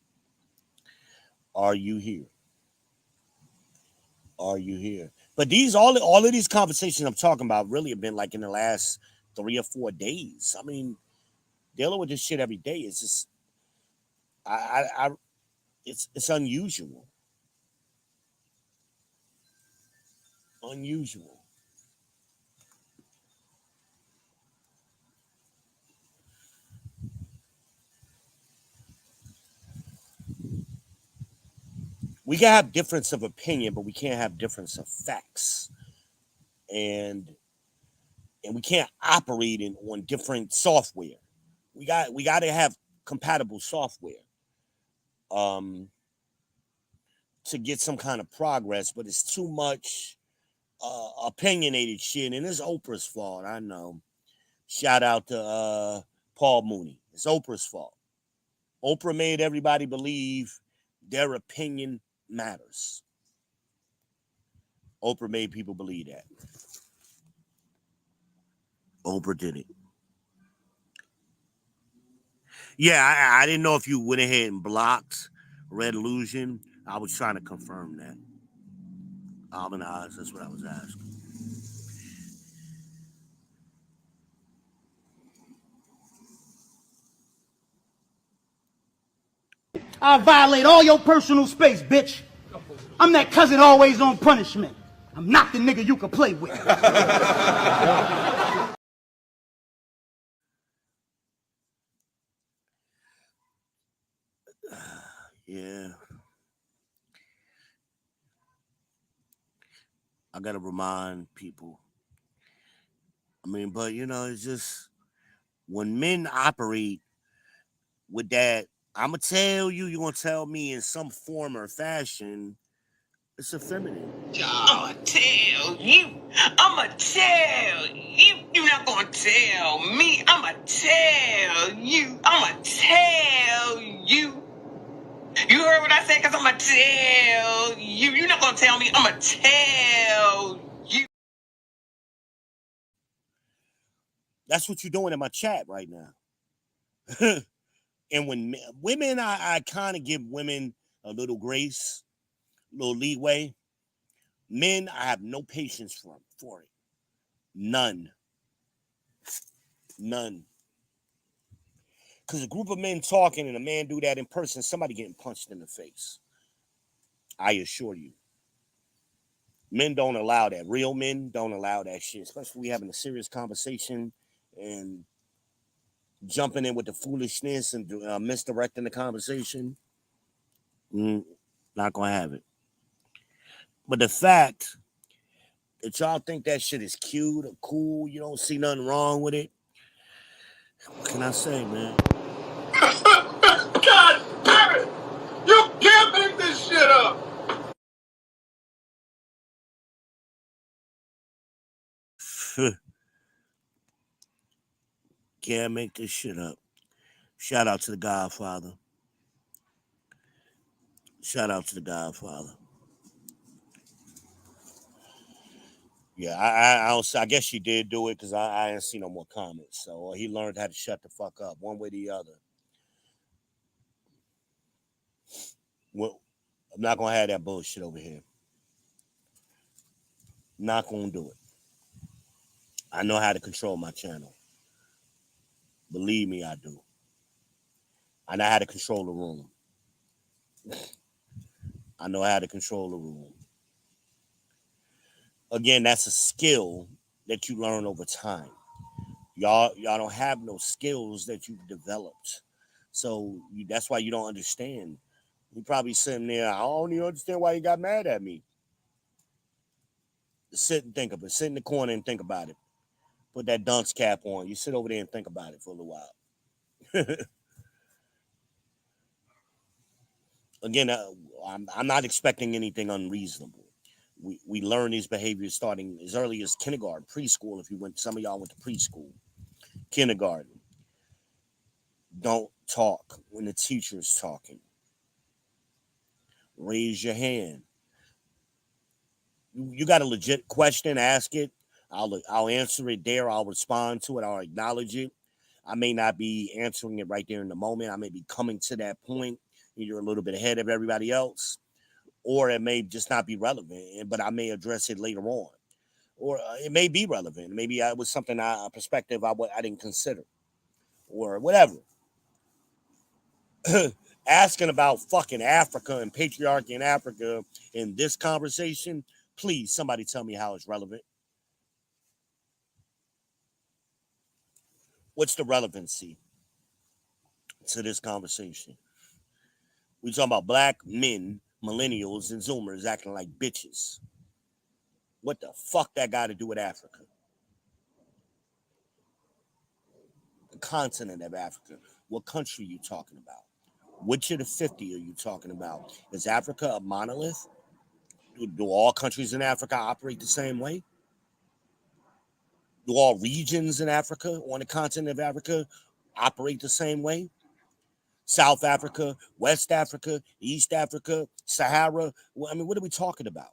Are you here? Are you here? But all of these conversations I'm talking about really have been like in the last 3 or 4 days. I mean, dealing with this shit every day is just I it's unusual. Unusual. We can have difference of opinion, but we can't have difference of facts. And we can't operate on different software. We got to have compatible software um to get some kind of progress, but it's too much opinionated shit, and it's Oprah's fault. I know. Shout out to Paul Mooney. It's Oprah's fault. Oprah made everybody believe their opinion matters. Oprah made people believe that. Oprah did it. Yeah, I didn't know if you went ahead and blocked Red Illusion. I was trying to confirm that. Almond eyes, that's what I was asking. I violate all your personal space, bitch. I'm that cousin always on punishment. I'm not the nigga you can play with. Yeah. I gotta remind people. I mean, but it's just when men operate with that, I'ma tell you, you're gonna tell me in some form or fashion, it's effeminate. I'ma tell you. I'ma tell you. You're not gonna tell me. I'ma tell you. I'ma tell you. You heard what I said? Because I'ma tell you. You're not gonna tell me. I'ma tell you. That's what you're doing in my chat right now. And when women, I kind of give women a little grace, a little leeway. Men, I have no patience for it. None. None. Because a group of men talking and a man do that in person, somebody getting punched in the face. I assure you. Men don't allow that. Real men don't allow that shit, especially we having a serious conversation and jumping in with the foolishness and misdirecting the conversation. Not gonna have it. But the fact that y'all think that shit is cute or cool, you don't see nothing wrong with it. What can I say, man? God damn it! You can't make this shit up! Can't make this shit up. Shout out to the Godfather. Shout out to the Godfather. Yeah, I don't. I guess she did do it because I didn't see no more comments. So he learned how to shut the fuck up, one way or the other. Well, I'm not gonna have that bullshit over here. Not gonna do it. I know how to control my channel. Believe me, I do. I know how to control the room. I know how to control the room. Again, that's a skill that you learn over time. Y'all don't have no skills that you've developed. So that's why you don't understand. You probably sitting there, I don't even understand why you got mad at me. Sit and think of it. Sit in the corner and think about it. Put that dunce cap on. You sit over there and think about it for a little while. Again, I'm not expecting anything unreasonable. We learn these behaviors starting as early as kindergarten, preschool. If you went, some of y'all went to preschool, kindergarten. Don't talk when the teacher's talking. Raise your hand. You got a legit question, ask it. I'll answer it there. I'll respond to it. I'll acknowledge it. I may not be answering it right there in the moment. I may be coming to that point. You're a little bit ahead of everybody else, or it may just not be relevant, but I may address it later on, or it may be relevant. Maybe it was something, a perspective I didn't consider, or whatever. Asking about fucking Africa and patriarchy in Africa in this conversation, please, somebody tell me how it's relevant. What's the relevancy to this conversation? We talking about black men, millennials, and Zoomers acting like bitches. What the fuck that got to do with Africa? The continent of Africa. What country are you talking about? Which of the 50 are you talking about? Is Africa a monolith? Do all countries in Africa operate the same way? Do all regions in Africa, on the continent of Africa, operate the same way? South Africa, West Africa, East Africa, Sahara. Well, I mean, what are we talking about?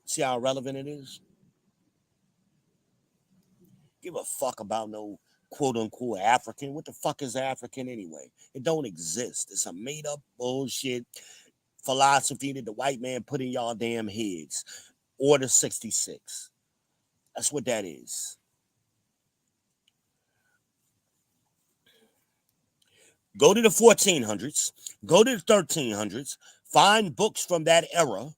See how relevant it is? Give a fuck about no quote unquote African. What the fuck is African anyway? It don't exist. It's a made up bullshit philosophy that the white man put in y'all damn heads. Order 66. That's what that is. Go to the 1400s, go to the 1300s, find books from that era,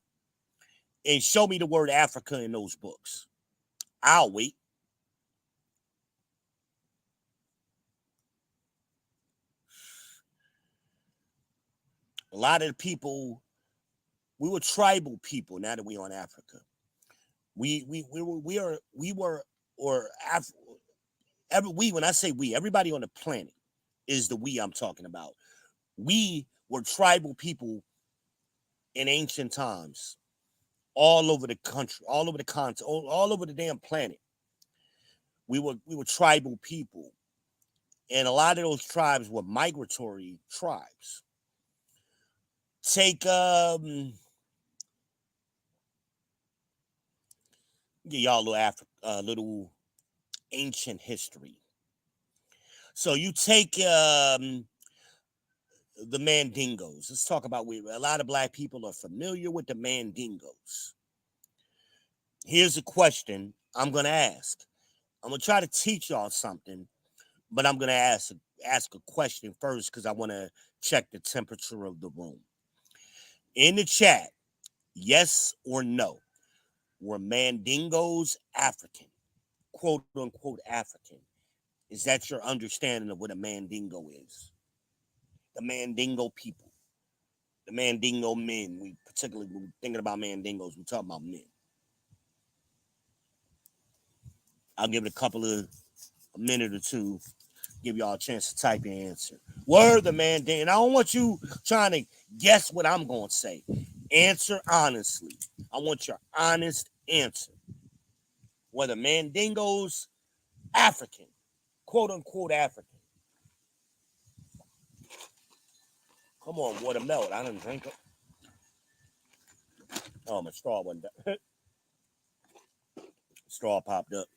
and show me the word Africa in those books. I'll wait. A lot of the people, we were tribal people. Now that we on Africa, we were or we, when I say we, everybody on the planet is the we I'm talking about. We were tribal people in ancient times, all over the country, all over the continent, all over the damn planet. We were tribal people, and a lot of those tribes were migratory tribes. Take give y'all a little little ancient history. So you take the Mandingos. Let's talk about a lot of black people are familiar with the Mandingos. Here's a question I'm gonna ask. I'm gonna try to teach y'all something, but I'm gonna ask a question first because I want to check the temperature of the room. In the chat, yes or no, were Mandingos African? Quote unquote African. Is that your understanding of what a Mandingo is? The Mandingo people, the Mandingo men. We particularly, when we're thinking about Mandingos, we talk about men. I'll give it a minute or two, give y'all a chance to type your answer. Word the Mandingo. And I don't want you trying to guess what I'm going to say. Answer honestly. I want your honest answer. Were the Mandingos African? Quote unquote African. Come on, watermelon. I didn't drink it. Oh, my straw went down. Straw popped up.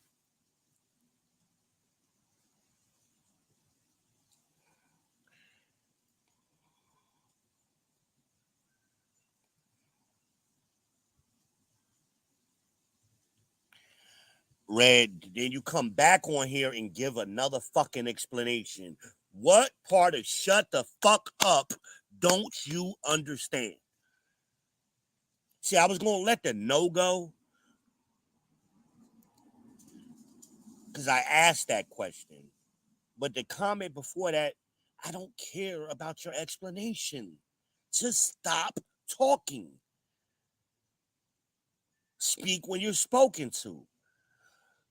Red, then you come back on here and give another fucking explanation. What part of shut the fuck up don't you understand? See, I was going to let the no go, because I asked that question. But the comment before that, I don't care about your explanation. Just stop talking. Speak when you're spoken to.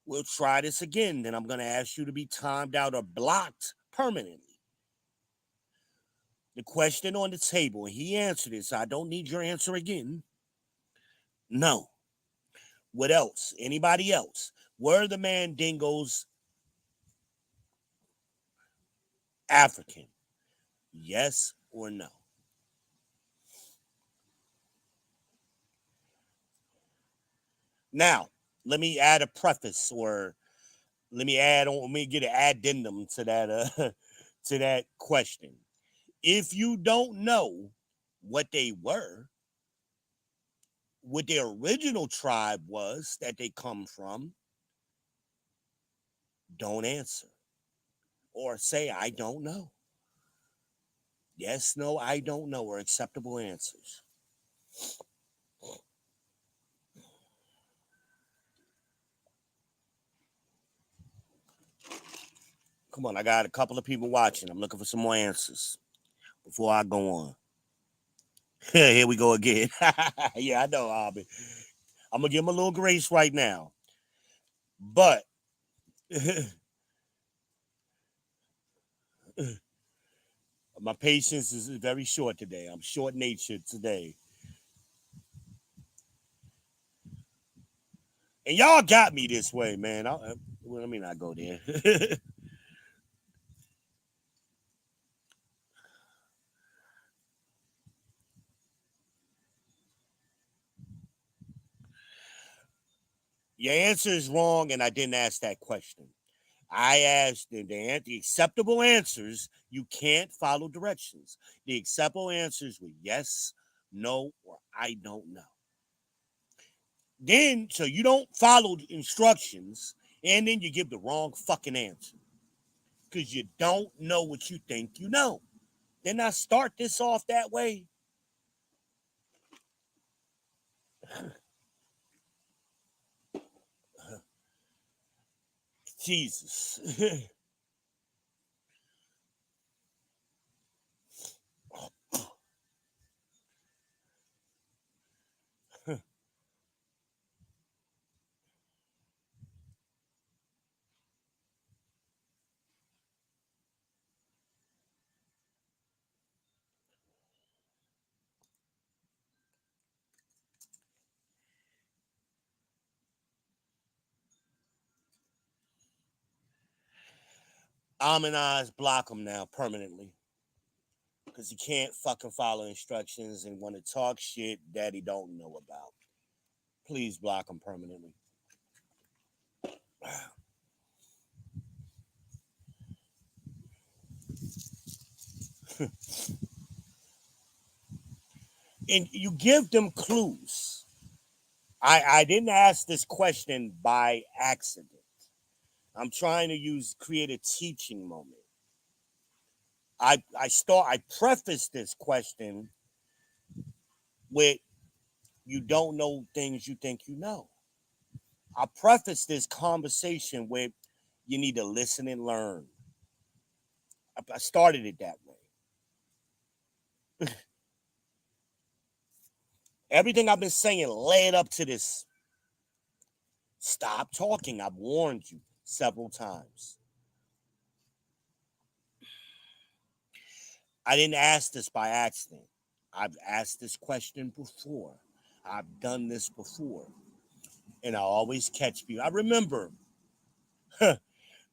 We'll try this again. Then I'm going to ask you to be timed out or blocked permanently. The question on the table, and he answered it, so I don't need your answer again. No. What else? Anybody else? Were the Mandingos African? Yes or no? Now, let me add a preface, or let me get an addendum to that to that question. If you don't know what they were, what their original tribe was that they come from, don't answer. Or say, I don't know. Yes, no, I don't know are acceptable answers. Come on, I got a couple of people watching. I'm looking for some more answers before I go on. Here we go again. Yeah, I know, Albie. I'm going to give him a little grace right now. But my patience is very short today. I'm short-natured today. And y'all got me this way, man. Let me not go there. Your answer is wrong, and I didn't ask that question. I asked the acceptable answers. You can't follow directions. The acceptable answers were yes, no, or I don't know. Then, so you don't follow instructions, and then you give the wrong fucking answer because you don't know what you think you know. Then I start this off that way. Jesus. Amon block him now permanently because he can't fucking follow instructions and want to talk shit that he don't know about. Please block him permanently. And you give them clues. I didn't ask this question by accident. I'm trying to create a teaching moment. I preface this question with you don't know things you think you know. I preface this conversation with you need to listen and learn. I started it that way. Everything I've been saying led up to this. Stop talking. I've warned you several times. I didn't ask this by accident. I've asked this question before. I've done this before. And I always catch people. I remember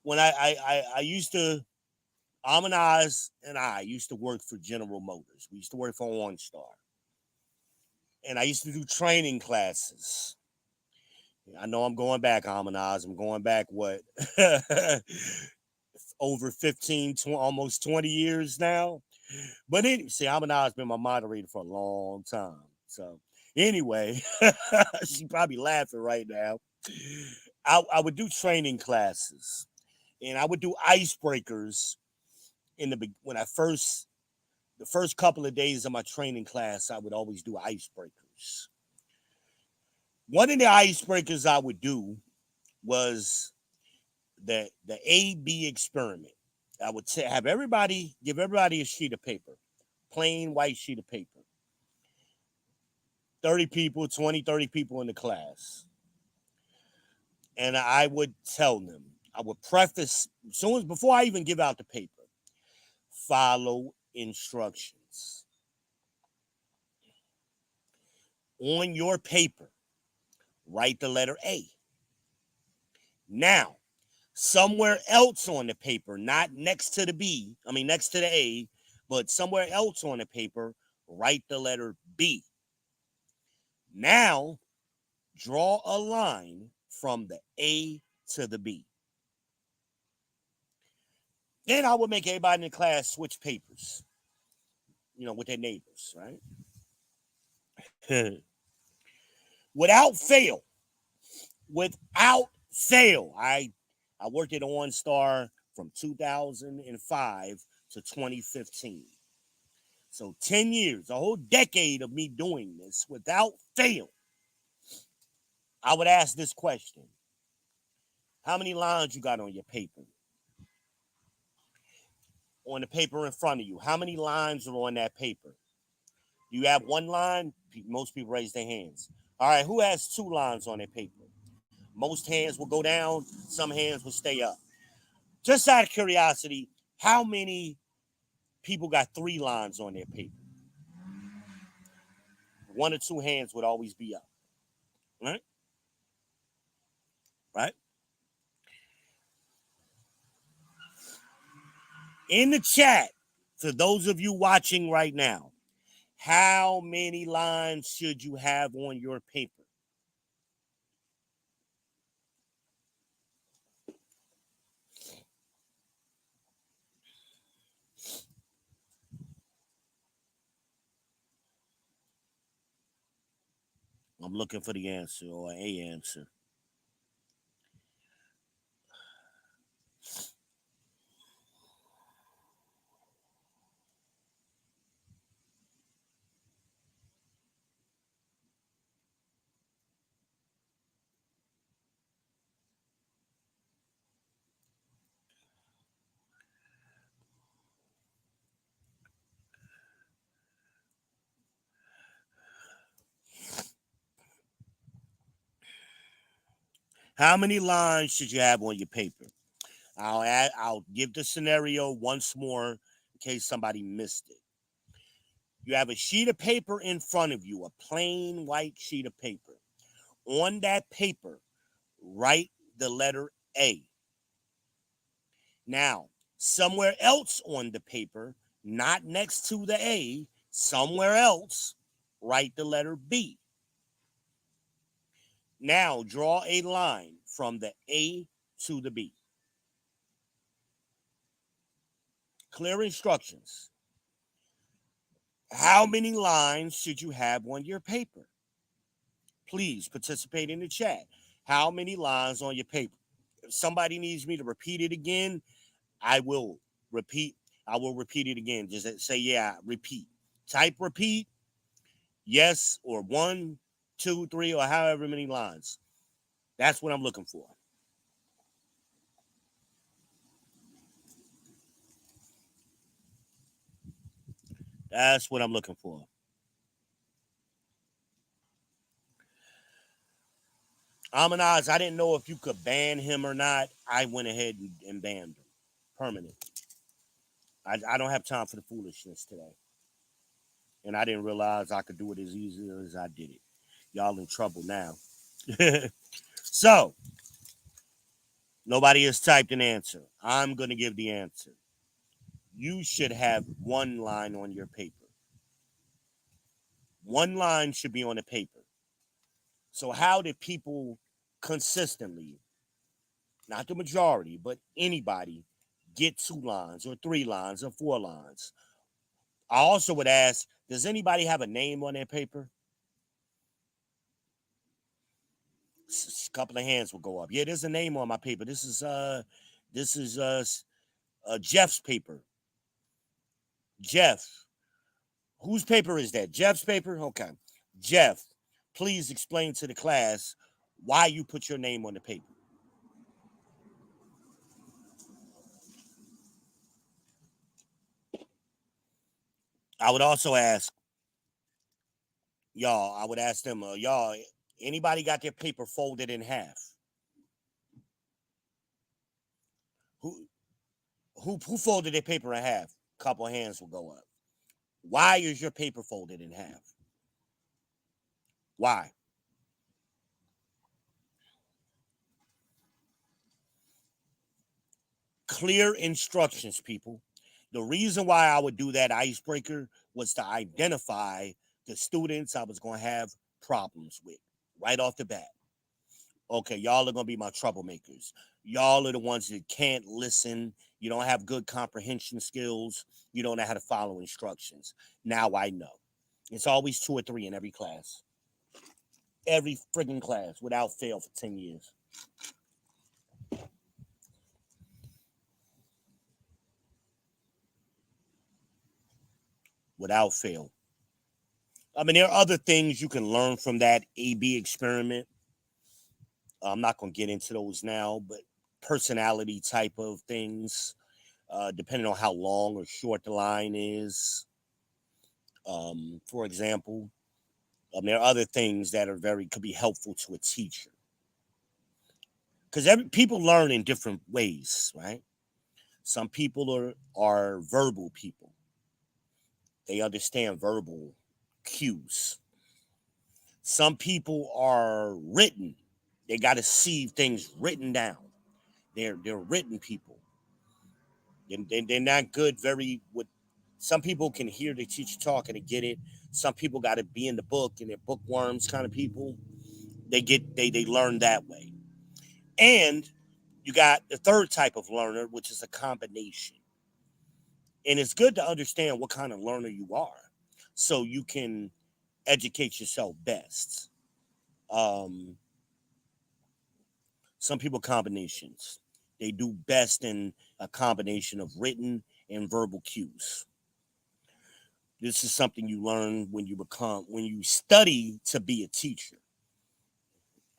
when I used to, Amanaz and I used to work for General Motors. We used to work for OnStar. And I used to do training classes. I know I'm going back, Amanaz. I'm going back, what? Over 15, almost 20 years now. But anyway, see, Amanaz been my moderator for a long time. So anyway, she probably laughing right now. I would do training classes, and I would do icebreakers when the first couple of days of my training class. I would always do icebreakers. One of the icebreakers I would do was the A-B experiment. I would say give everybody a sheet of paper, plain white sheet of paper. 30 people, 20, 30 people in the class. And I would tell them, I would preface, before I even give out the paper, follow instructions. On your paper, write the letter A. Now, somewhere else on the paper, not next to the B, next to the A, but somewhere else on the paper, write the letter B. Now, draw a line from the A to the B. Then I would make everybody in the class switch papers, with their neighbors, right? Without fail, I worked at OnStar from 2005 to 2015. So 10 years, a whole decade of me doing this without fail. I would ask this question. How many lines you got on your paper? On the paper in front of you, how many lines are on that paper? Do you have one line? Most people raise their hands. All right, who has two lines on their paper? Most hands will go down, some hands will stay up. Just out of curiosity, how many people got three lines on their paper? One or two hands would always be up. Right? Right? In the chat, for those of you watching right now, how many lines should you have on your paper? I'm looking for the answer or a answer. How many lines should you have on your paper? I'll give the scenario once more in case somebody missed it. You have a sheet of paper in front of you, a plain white sheet of paper. On that paper, write the letter A. Now, somewhere else on the paper, not next to the A, somewhere else, write the letter B. Now, draw a line from the A to the B. Clear instructions. How many lines should you have on your paper? Please participate in the chat. How many lines on your paper? If somebody needs me to repeat it again, I will repeat it again. Just say, yeah, repeat. Type repeat, yes, or 1, 2, 3, or however many lines. That's what I'm looking for. That's what I'm looking for. Amanaz, I didn't know if you could ban him or not. I went ahead and banned him. Permanent. I don't have time for the foolishness today. And I didn't realize I could do it as easy as I did it. Y'all in trouble now. So, nobody has typed an answer. I'm going to give the answer. You should have one line on your paper. One line should be on the paper. So how did people consistently, not the majority, but anybody, get 2 lines or 3 lines or 4 lines? I also would ask, does anybody have a name on their paper? A couple of hands will go up. Yeah, there's a name on my paper. This is Jeff's paper. Jeff. Whose paper is that? Jeff's paper? Okay. Jeff, please explain to the class why you put your name on the paper. I would also ask y'all, I would ask them, y'all, anybody got their paper folded in half? Who who folded their paper in half? A couple hands will go up. Why is your paper folded in half? Why? Clear instructions, people. The reason why I would do that icebreaker was to identify the students I was going to have problems with right off the bat. Okay, y'all are going to be my troublemakers. Y'all are the ones that can't listen. You don't have good comprehension skills. You don't know how to follow instructions. Now I know. It's always 2 or 3 in every class. Every friggin' class without fail for 10 years. Without fail. I mean, there are other things you can learn from that AB experiment. I'm not going to get into those now, but personality type of things, depending on how long or short the line is. For example, there are other things that are could be helpful to a teacher. Because people learn in different ways, right? Some people are verbal people. They understand verbal cues. Some people are written. They got to see things written down. They're written people. They're not good with some people can hear the teacher talk and they get it. Some people got to be in the book and they're bookworms kind of people. They learn that way. And you got the third type of learner, which is a combination. And it's good to understand what kind of learner you are so you can educate yourself best. Some people combinations. They do best in a combination of written and verbal cues. This is something you learn when you study to be a teacher.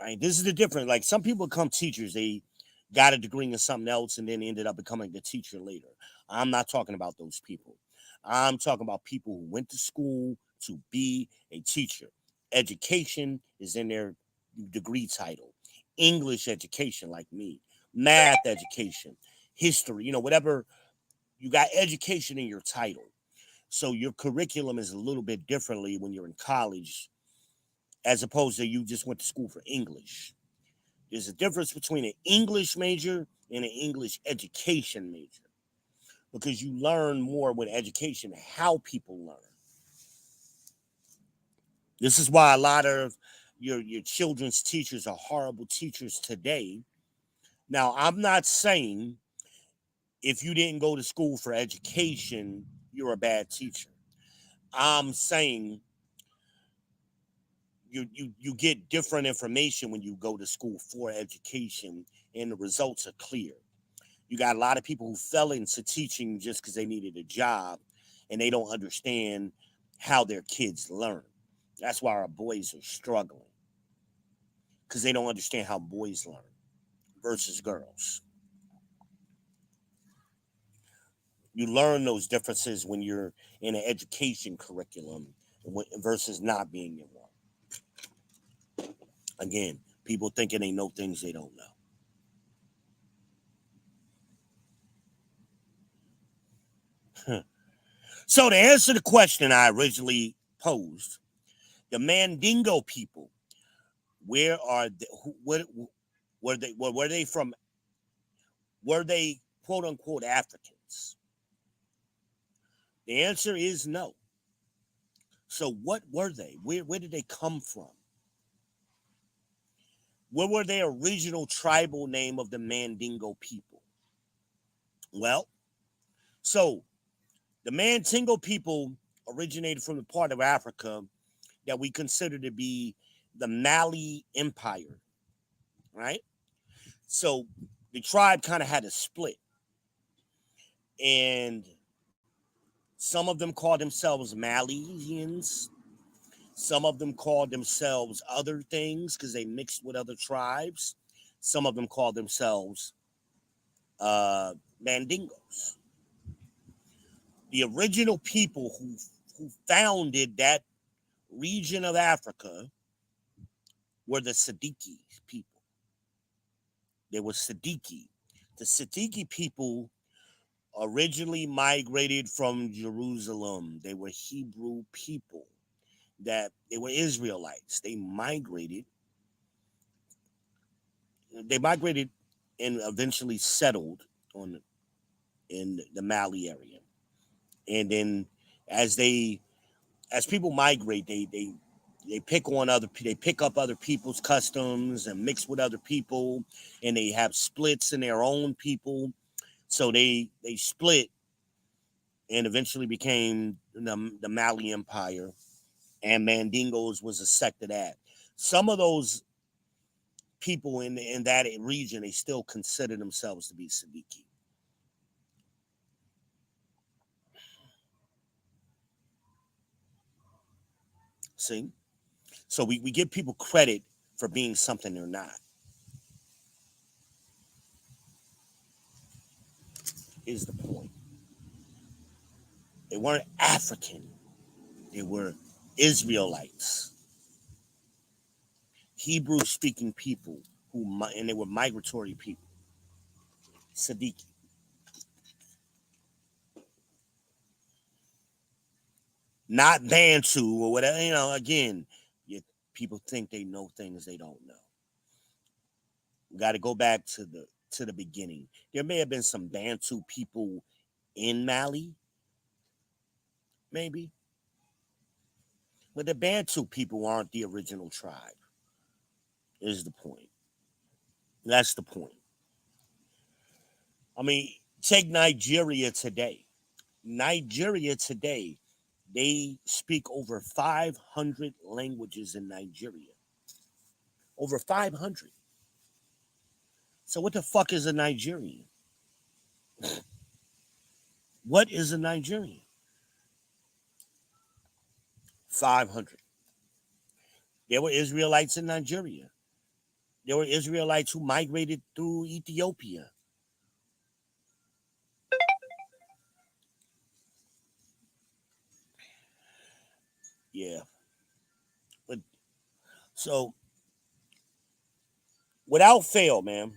Right? This is the difference. Like some people become teachers, they got a degree in something else and then ended up becoming a teacher later. I'm not talking about those people. I'm talking about people who went to school to be a teacher. Education is in their degree title. English education, like me, math education, history, whatever. You got education in your title. So your curriculum is a little bit differently when you're in college as opposed to you just went to school for English. There's a difference between an English major and an English education major because you learn more with education how people learn. This is why a lot of your children's teachers are horrible teachers today. Now, I'm not saying if you didn't go to school for education, you're a bad teacher. I'm saying you get different information when you go to school for education and the results are clear. You got a lot of people who fell into teaching just because they needed a job and they don't understand how their kids learn. That's why our boys are struggling because they don't understand how boys learn versus girls. You learn those differences when you're in an education curriculum versus not being in one. Again, people thinking they know things they don't know. So to answer the question I originally posed, the Mandingo people, where are they, what were they from? Were they quote unquote Africans? The answer is no. So what were they? Where did they come from? What were their original tribal name of the Mandingo people? Well, so the Mandingo people originated from the part of Africa that we consider to be the Mali Empire, right? So the tribe kind of had a split. And some of them called themselves Malians. Some of them called themselves other things because they mixed with other tribes. Some of them called themselves Mandingos. The original people who founded that region of Africa were the Siddiqui people. They were Siddiqui. The Siddiqui people originally migrated from Jerusalem. They were Hebrew people. That they were Israelites. They migrated and eventually settled on in the Mali area. And then as they as people migrate, they pick up other people's customs and mix with other people, and they have splits in their own people. So they split and eventually became the Mali Empire, and Mandingos was a sect of that. Some of those people in that region, they still consider themselves to be Siddiqui. See? So we give people credit for being something they're not, is the point. They weren't African, they were Israelites, Hebrew speaking people and they were migratory people. Siddiqui. Not Bantu or whatever. Again, people think they know things they don't know. We got to go back to the beginning. There may have been some Bantu people in Mali, maybe, but the Bantu people aren't the original tribe. Is the point? That's the point. I mean, take Nigeria today. Nigeria today, they speak over 500 languages in Nigeria. Over 500. So what the fuck is a Nigerian? What is a Nigerian? 500. There were Israelites in Nigeria. There were Israelites who migrated through Ethiopia. Yeah. But so without fail, man,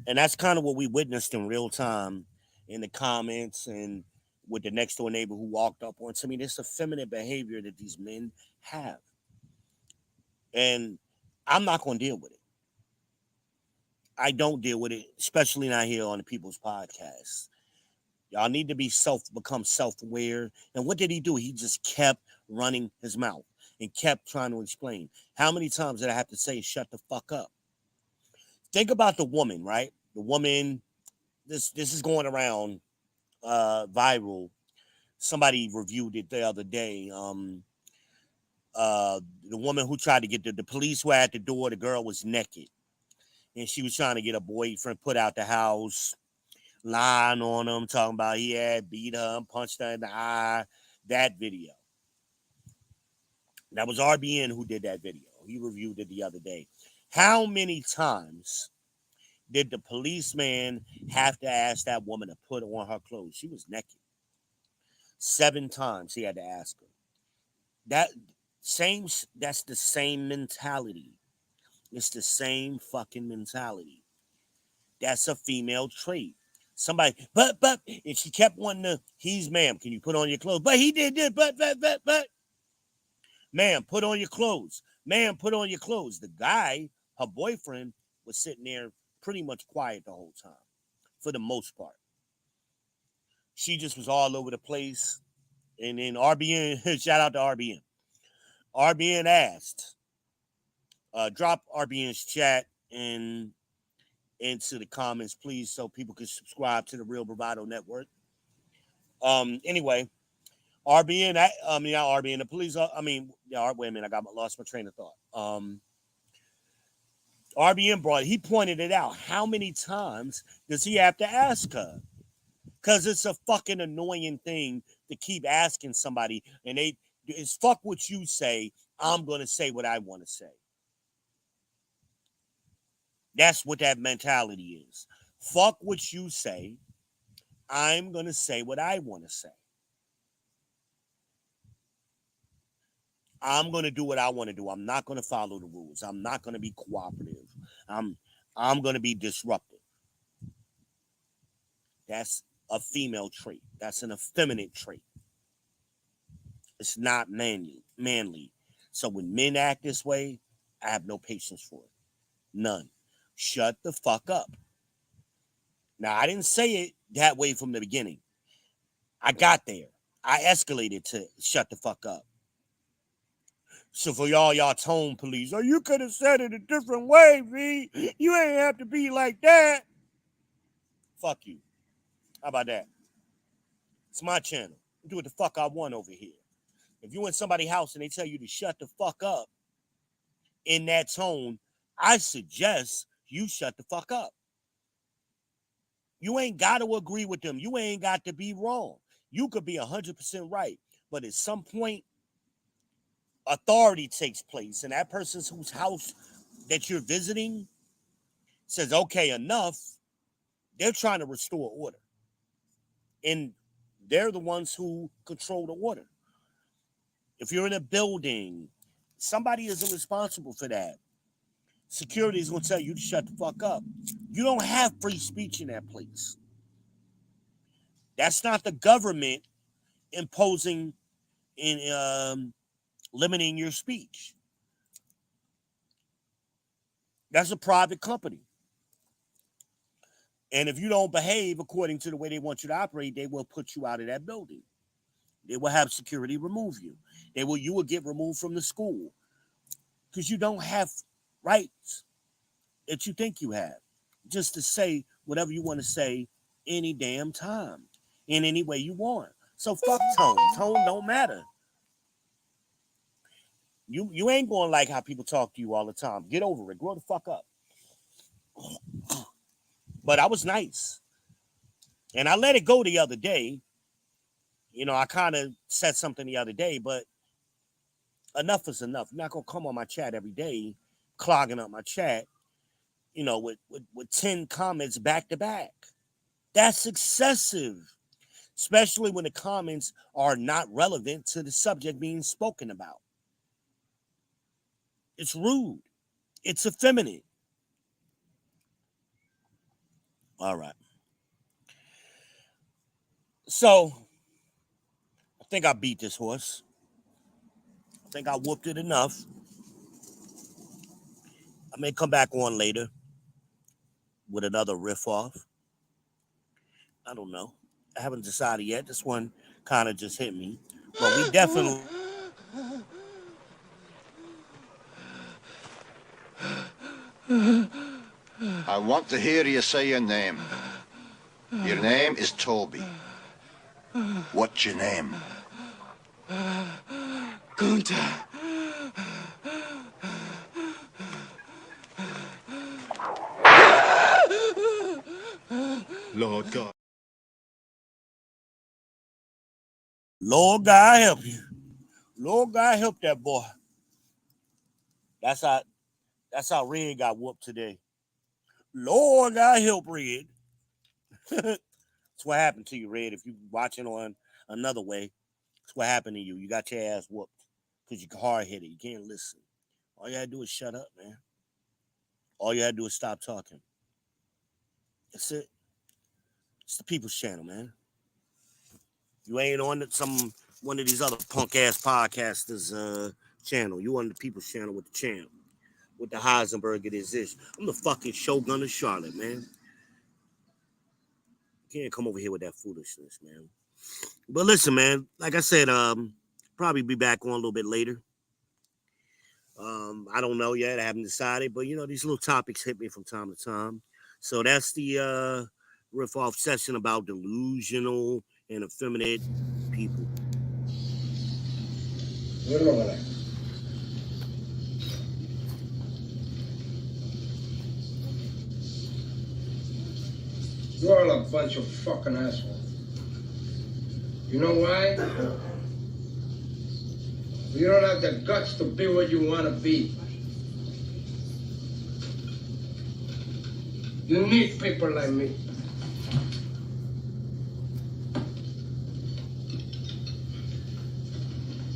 and that's kind of what we witnessed in real time in the comments and with the next door neighbor who walked up on to me. This effeminate behavior that these men have. And I'm not going to deal with it. I don't deal with it, especially not here on the People's Podcast. Y'all need to become self-aware. And what did he do? He just kept running his mouth and kept trying to explain. How many times did I have to say, shut the fuck up? Think about the woman, right? The woman, this is going around viral. Somebody reviewed it the other day. The woman who tried to get the police were at the door. The girl was naked. And she was trying to get a boyfriend put out the house, lying on him, talking about he had beat her and punched her in the eye. That video. That was RBN who did that video. He reviewed it the other day. How many times did the policeman have to ask that woman to put on her clothes? She was naked. 7 times he had to ask her. That's the same mentality. It's the same fucking mentality. That's a female trait. Somebody, but, and she kept wanting to, ma'am, can you put on your clothes? But he did this, but. Ma'am, put on your clothes. Ma'am, put on your clothes. The guy, her boyfriend, was sitting there pretty much quiet the whole time, for the most part. She just was all over the place. And then RBN, shout out to RBN. RBN asked, drop RBN's chat and into the comments, please, so people can subscribe to the Real Bravado Network. Anyway, RBN, not RBN, the police, wait a minute, lost my train of thought. RBN he pointed it out. How many times does he have to ask her? Because it's a fucking annoying thing to keep asking somebody, and it's fuck what you say, I'm going to say what I want to say. That's what that mentality is. Fuck what you say, I'm going to say what I want to say. I'm going to do what I want to do. I'm not going to follow the rules. I'm not going to be cooperative. I'm going to be disruptive. That's a female trait. That's an effeminate trait. It's not manly. So when men act this way, I have no patience for it. None. Shut the fuck up. Now, I didn't say it that way from the beginning. I got there. I escalated to shut the fuck up. So for y'all tone police, oh, you could have said it a different way, V. You ain't have to be like that. Fuck you. How about that? It's my channel. I do what the fuck I want over here. If you in somebody's house and they tell you to shut the fuck up in that tone, I suggest you shut the fuck up. You ain't got to agree with them. You ain't got to be wrong. You could be 100% right. But at some point, authority takes place. And that person's whose house that you're visiting says, okay, enough. They're trying to restore order. And they're the ones who control the order. If you're in a building, somebody isn't responsible for that. Security is going to tell you to shut the fuck up. You don't have free speech in that place. That's not the government imposing in limiting your speech. That's a private company. And if you don't behave according to the way they want you to operate, they will put you out of that building. They will have security remove you. You will get removed from the school because you don't have rights that you think you have just to say whatever you want to say any damn time in any way you want. So fuck tone. Tone don't matter. You ain't going to like how people talk to you all the time. Get over it. Grow the fuck up. But I was nice. And I let it go the other day. You know, I kind of said something the other day, but enough is enough. You're not going to come on my chat every day, clogging up my chat, you know, with 10 comments back to back. That's excessive, especially when the comments are not relevant to the subject being spoken about. It's rude. It's effeminate. All right. So, I think I beat this horse. I think I whooped it enough. I may come back on later with another riff off. I don't know. I haven't decided yet. This one kind of just hit me. But we definitely... I want to hear you say your name. Your name is Toby. What's your name? Gunther. Lord God. Lord God help you. Lord God help that boy. That's how Red got whooped today. Lord God help Red. That's what happened to you, Red. If you're watching on another way, that's what happened to you. You got your ass whooped because you're hard-headed. You can't listen. All you gotta do is shut up, man. All you gotta do is stop talking. That's it. It's the People's Channel, man. You ain't on one of these other punk-ass podcasters' channel. You on the People's Channel with the champ. With the Heisenberg it is. I'm the fucking Shogun of Charlotte, man. You can't come over here with that foolishness, man. But listen, man, like I said, probably be back on a little bit later. I don't know yet. I haven't decided, but you know, these little topics hit me from time to time. So that's the riff off session about delusional and effeminate people. You're all a bunch of fucking assholes. You know why? You don't have the guts to be what you want to be. You need people like me.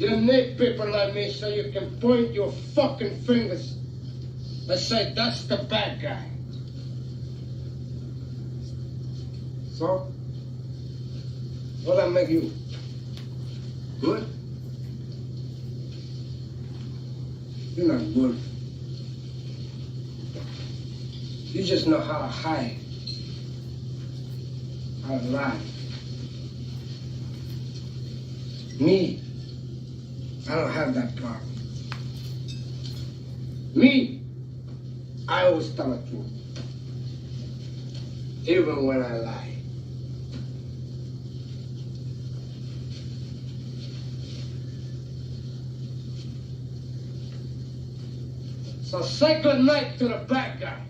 You need people like me so you can point your fucking fingers and say, that's the bad guy. So, what that make you? Good? You're not good. You just know how to hide, how to lie. Me, I don't have that problem. Me, I always tell the truth, even when I lie. So say good night to the bad guy.